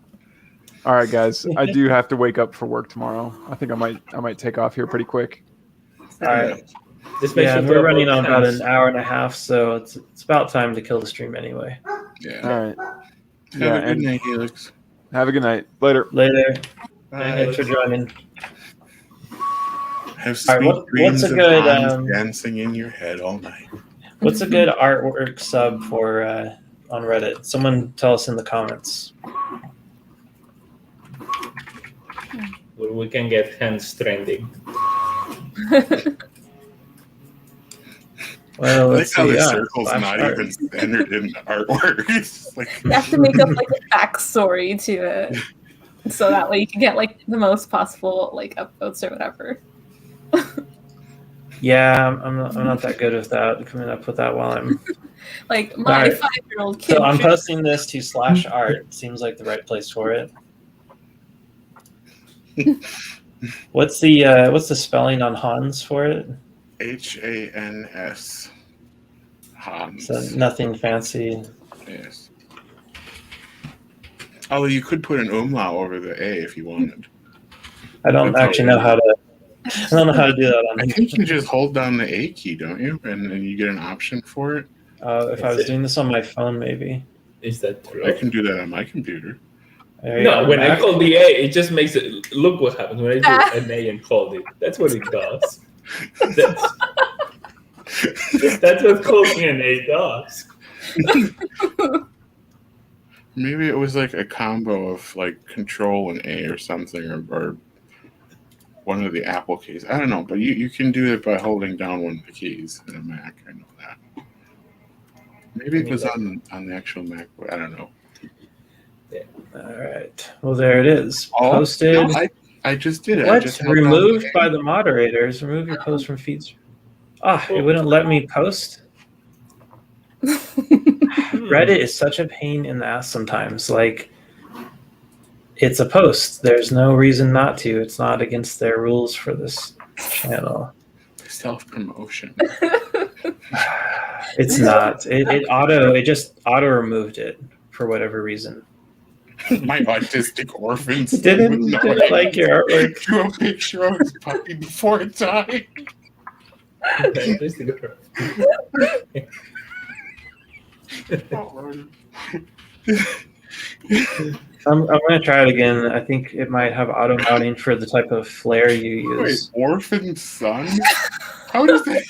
All right, guys. I do have to wake up for work tomorrow. I think I might take off here pretty quick. All right. Just make Yeah, sure to we're running upload on about Hans. an hour and a half, so it's about time to kill the stream anyway. Yeah. All right. Have Yeah, a good and night, Helix. have a good night. Later. Later. Bye. Thanks for joining. Have sweet All right, what's dreams a of good, Hans dancing in your head all night. What's a good artwork sub for on Reddit? Someone tell us in the comments. Where we can get Hans trending. Well, I like let's how see. the Yeah, circle's flash not art. even centered in the artwork. It's just like You have to make up like a backstory to it, so that way you can get like the most possible like upvotes or whatever. Yeah, I'm not that good with that. Coming up with that while I'm. Like my Alright. 5-year-old kid. So I'm posting this to /art. Seems like the right place for it. What's the spelling on Hans for it? Hans. Hans. So nothing fancy. Yes. Although you could put an umlaut over the A if you wanted. I don't actually know how to. I don't know how to do that on I here. think you just hold down the A key, don't you? And then you get an option for it. If I was doing this on my phone, maybe. Is that true? I can do that on my computer. No, when I call the A, it just makes it look what happens when I do an A and call it. That's what it does. That's what calling an A does. Maybe it was like a combo of like Control and A or something, or one of the Apple keys. I don't know, but you can do it by holding down one of the keys in a Mac. I know that. Maybe it was on the actual MacBook. I don't know. All right. Well, there it is. Oh, Posted. no, I just did it. I What? just held down Removed the A. by the moderators. Remove your post from feeds. It wouldn't let me post. Reddit is such a pain in the ass sometimes. Like, it's a post. There's no reason not to. It's not against their rules for this channel. Self-promotion. It's not. It just auto removed it for whatever reason. My autistic orphans Didn't like your artwork. drew a picture of his puppy before it died. Place to go. I'm gonna try it again. I think it might have auto mounting for the type of flare you Wait, use. orphan son? How does that?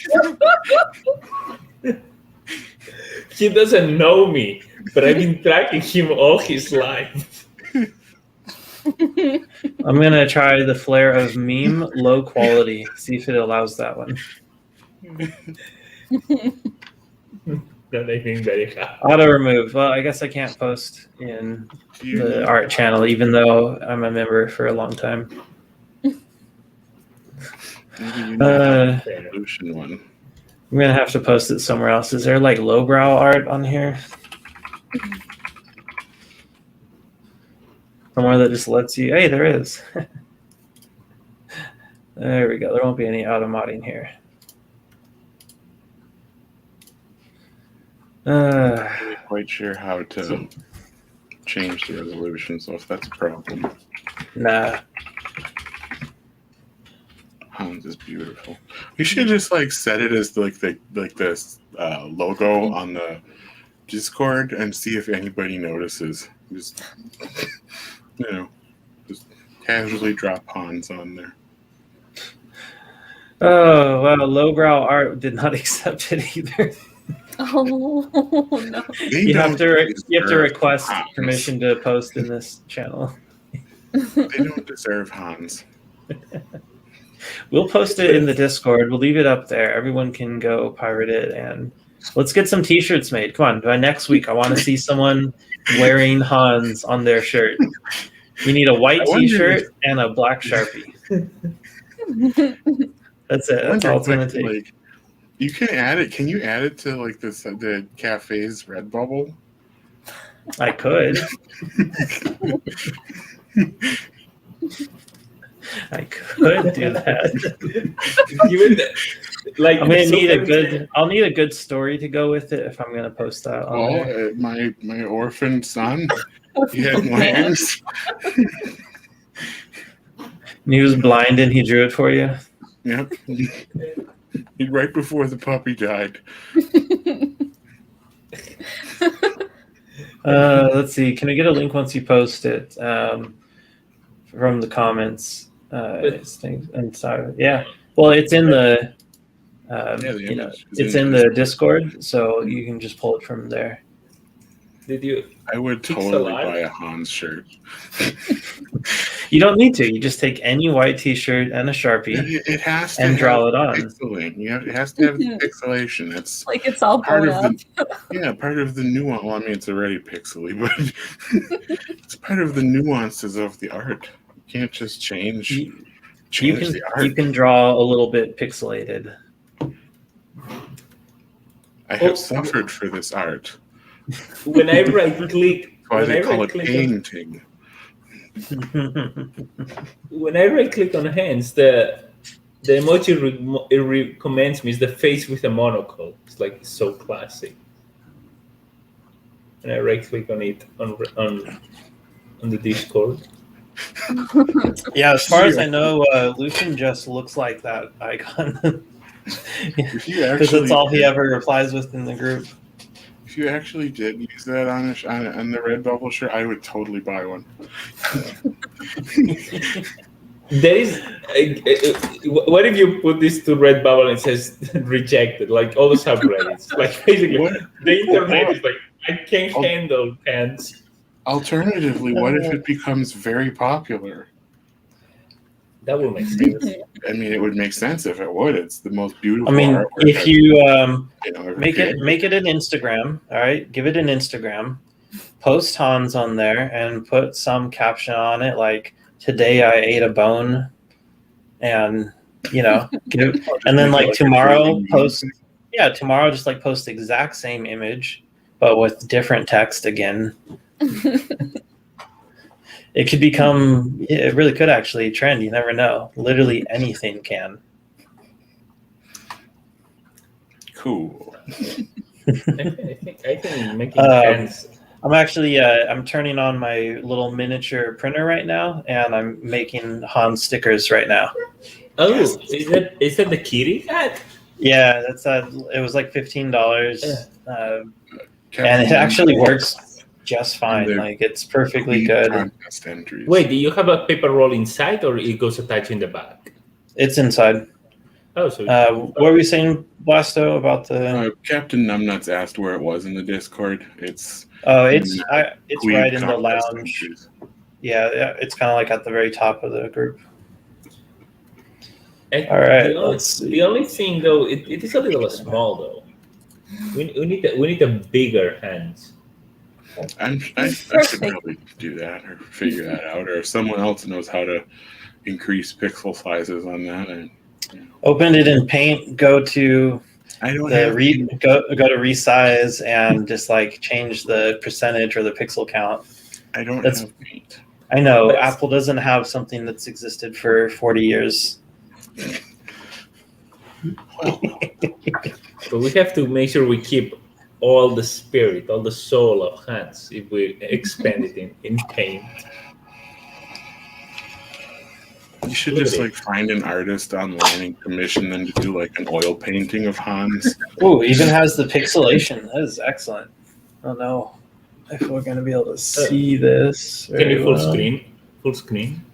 He doesn't know me, but I've been tracking him all his life. I'm gonna try the flare of meme low quality. See if it allows that one. That I think very happy. Auto remove. Well, I guess I can't post in the art channel, even though I'm a member for a long time. Maybe you need a solution one. I'm gonna have to post it somewhere else. Is there like lowbrow art on here? Somewhere that just lets you. Hey, there is. There we go. There won't be any auto modding here. I'm not really quite sure how to change the resolution, so if that's a problem. Nah. Hans is beautiful. We should just like set it as like this logo on the Discord and see if anybody notices. Just just casually drop Hans on there. Oh well, lowbrow art did not accept it either. Oh no! You have to request permission to post in this channel. They don't deserve Hans. We'll post it in the Discord. We'll leave it up there. Everyone can go pirate it, and let's get some T-shirts made. Come on, by next week, I want to see someone wearing Hans on their shirt. You need a white T-shirt and a black Sharpie. That's it. That's all it's gonna take. Like, you can add it. Can you add it to like the cafe's Redbubble? I could. I could do that. Like I'm gonna need a good. I'll need a good story to go with it if I'm gonna post that. On there. My orphan son, he had wings. He was blind and he drew it for you. Yep. Right before the puppy died. Let's see. Can we get a link once you post it from the comments? Inside. Yeah. Well, it's in the. It's in the Discord, so you can just pull it from there. Did you? I would totally buy a Hans shirt. You don't need to. You just take any white T-shirt and a Sharpie. It has to and draw it on. Pixeling. It has to have pixelation. It's like it's all part blown of up. part of the nuance. Well, I mean, it's already pixely, but it's part of the nuances of the art. You can't just change the art. You can draw a little bit pixelated. I have suffered for this art. When I right click, why they call it painting. When I right click on hands, the emoji it recommends me is the face with a monocle. It's like so classic. And I right click on it on the Discord. Yeah, as far as I know, Lucian just looks like that icon. Because that's all he ever replies with in the group. If you actually did use that on the Redbubble shirt, I would totally buy one. There is. What if you put this to Redbubble and it says rejected, like all the subreddits? Like basically, the internet is like, I can't handle pants. Alternatively, what if it becomes very popular? That would make sense. I mean, it would make sense if it would. It's the most beautiful. I mean, artwork if you make created. it an Instagram, all right, give it an Instagram, post Hans on there, and put some caption on it like "Today I ate a bone," and and then like tomorrow post. Yeah, tomorrow just like post the exact same image, but with different text again. It could become, it really could actually trend. You never know. Literally anything can. Cool. I think making sense. I'm actually, I'm turning on my little miniature printer right now, and I'm making Hans stickers right now. Oh, yes. Is that the kitty cat? Yeah, that's it was like $15, and Captain it actually works just fine. the Like it's perfectly Lead good. contest entries. Wait, do you have a paper roll inside, or it goes attached in the back? It's inside. Oh, so What were we saying, Blasto, about the? Captain Numbnuts asked where it was in the Discord. It's It's Queen right in the contest lounge. entries. Yeah, it's kind of like at the very top of the group. All right, let's see. The only thing, though, it is a little small, though. We need a bigger hands. I should probably do that or figure that out, or if someone else knows how to increase pixel sizes on that. Open it in Paint. Go to I don't the have go to resize and just like change the percentage or the pixel count. I don't That's- have Paint. I know But- Apple doesn't have something that's existed for 40 years. But we have to make sure we keep all the spirit, all the soul of hands if we expand it in Paint. You should Look just at it. like find an artist online and commission them to do like an oil painting of Hans. Ooh, even has the pixelation. That is excellent. Oh no, if we're gonna be able to see this. Can you very full well. screen? Full screen?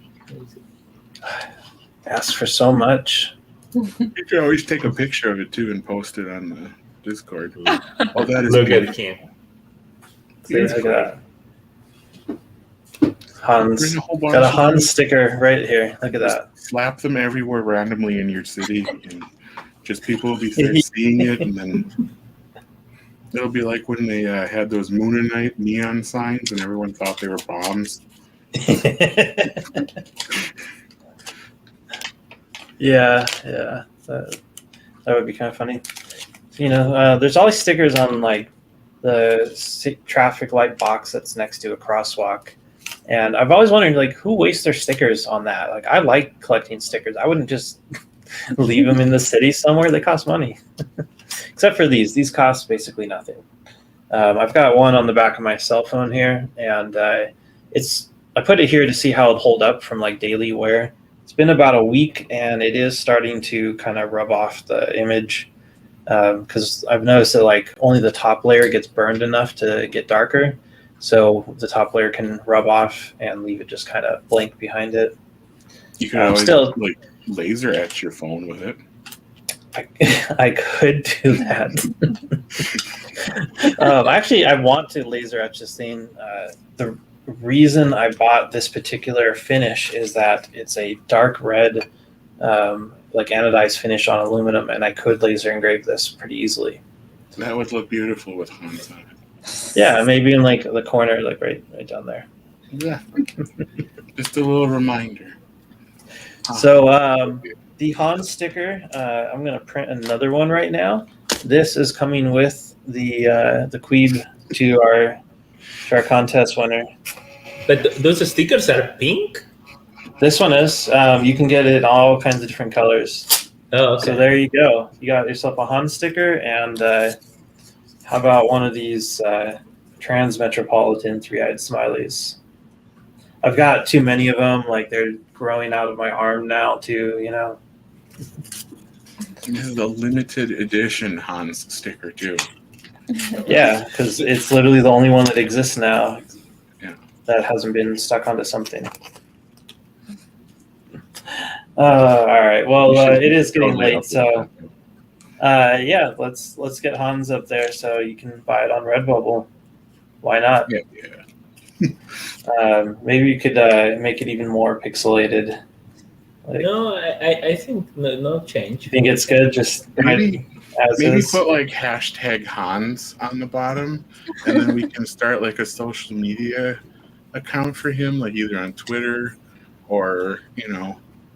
Ask for so much. You can always take a picture of it too and post it on the Discord. Oh, that is Look beautiful. at him. See, look at that. Hans. Bring a whole bunch Got a of Hans them, sticker right here. Look at that. slap them everywhere randomly in your city, and just people will be seeing it, and then it'll be like when they had those Moonanite neon signs, and everyone thought they were bombs. Yeah, that would be kind of funny. You know, there's always stickers on like the traffic light box that's next to a crosswalk, and I've always wondered like who wastes their stickers on that. Like I like collecting stickers. I wouldn't just leave them in the city somewhere. They cost money, except for these. These cost basically nothing. I've got one on the back of my cell phone here, and I put it here to see how it'll hold up from like daily wear. It's been about a week, and it is starting to kind of rub off the image because I've noticed that like only the top layer gets burned enough to get darker, so the top layer can rub off and leave it just kind of blank behind it. You can always still- like laser etch your phone with it. I could do that. Actually, I want to laser etch this thing. The reason I bought this particular finish is that it's a dark red, like anodized finish on aluminum, and I could laser engrave this pretty easily. That would look beautiful with Hans on it. Yeah, maybe in like the corner, like right down there. Yeah. Just a little reminder. So the Hans sticker, I'm gonna print another one right now. This is coming with the Queeb to our contest winner. But those stickers are pink? This one is. You can get it in all kinds of different colors. Oh, okay. So there you go. You got yourself a Hans sticker, and how about one of these Trans-Metropolitan three-eyed smileys? I've got too many of them. Like they're growing out of my arm now too. You know. This is a limited edition Hans sticker too. Yeah, because it's literally the only one that exists now. Yeah. That hasn't been stuck onto something. All right. Well, it is getting late, so yeah, let's get Hans up there so you can buy it on Redbubble. Why not? Yeah. Maybe you could make it even more pixelated. Like, No, I think no change. you think it's good? Just Maybe as is. put like hashtag Hans on the bottom, and then we can start like a social media account for him, like either on Twitter or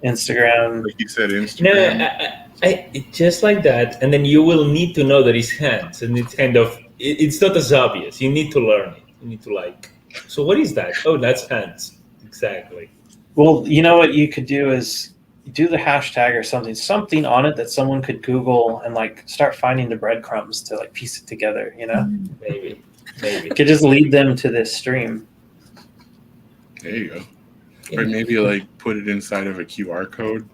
Instagram. like you said, No, Instagram. I just like that, and then you will need to know that it's hands, and it's kind of it's not as obvious. You need to learn it. You need to like. So what is that? Oh, that's hands. Exactly. Well, you know what you could do is do the hashtag or something on it that someone could Google and like start finding the breadcrumbs to like piece it together. You know, Maybe. you could just lead them to this stream. There you go. Or maybe like put it inside of a QR code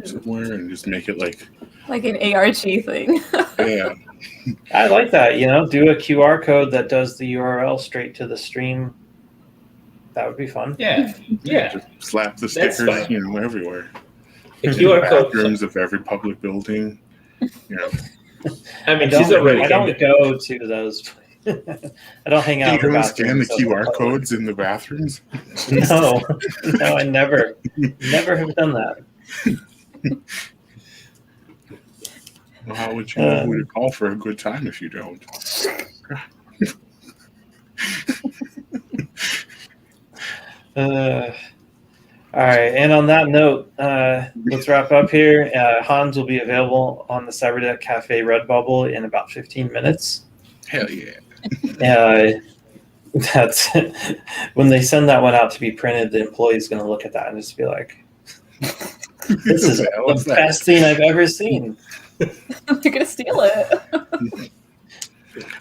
somewhere and just make it like Like an ARG thing. Yeah. I like that. Do a QR code that does the URL straight to the stream. That would be fun. Yeah, yeah. Just slap the That's stickers, fine. Everywhere. A In QR the code. bathrooms of every public building. I mean, I she's already. don't go to those. I don't hang out You in the don't scan the bathrooms of QR public. codes in the bathrooms? No, I never have done that. Well, how would you know who to call for a good time if you don't? All right, and on that note, let's wrap up here. Hans will be available on the Cyberdeck Cafe Redbubble in about 15 minutes. Hell yeah. That's when they send that one out to be printed. The employee's going to look at that and just be like, "This is the best thing I've ever seen." They're gonna steal it.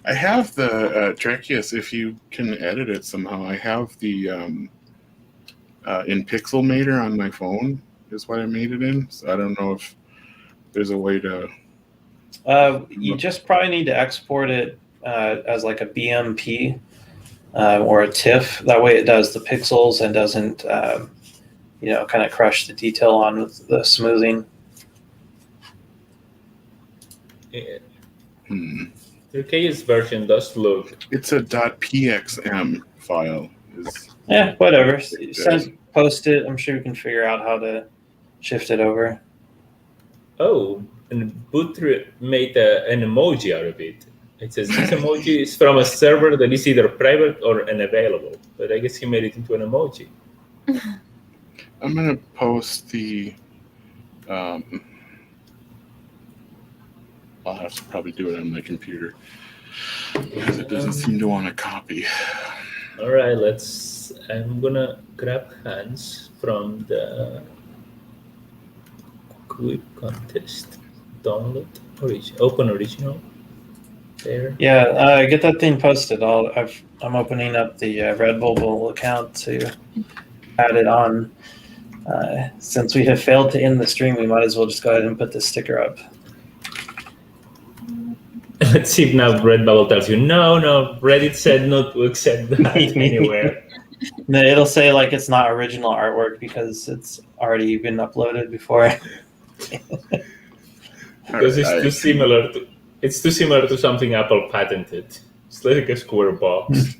I have the Trekius, if you can edit it somehow. I have the in Pixelmator on my phone is what I made it in. So I don't know if there's a way to. You just probably need to export it as like a BMP or a TIFF. That way it does the pixels and doesn't, kind of crush the detail on with the smoothing. Yeah. The KS version does look. It's a .pxm file. Yeah, whatever. Post it. I'm sure you can figure out how to shift it over. Oh, and Butri made an emoji out of it. It says this emoji is from a server that is either private or unavailable. But I guess he made it into an emoji. I'm gonna post the. I'll have to probably do it on my computer because it doesn't seem to want to copy. All right, I'm gonna grab Hans from the quick contest. Download open original. There. Yeah, get that thing posted. I'm opening up the Redbubble account to add it on. Since we have failed to end the stream, we might as well just go ahead and put the sticker up. Let's see if now Redbubble tells you, no, Reddit said not to accept that anywhere. No, it'll say like it's not original artwork because it's already been uploaded before. Because it's too similar to something Apple patented. It's like a square box.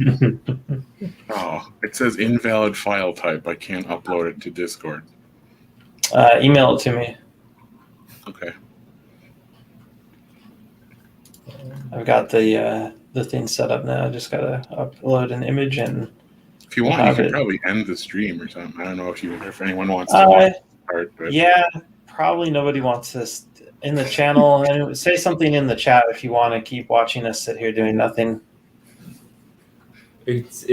Oh, it says invalid file type. I can't upload it to Discord. Email it to me. Okay. I've got the thing set up now. I just gotta upload an image and. If you want, you can probably end the stream or something. I don't know if anyone wants to watch part, but yeah, probably nobody wants this in the channel. And say something in the chat if you want to keep watching us sit here doing nothing. It's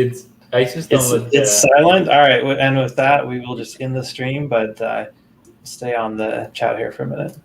silent. All right, and with that, we will just end the stream, but stay on the chat here for a minute.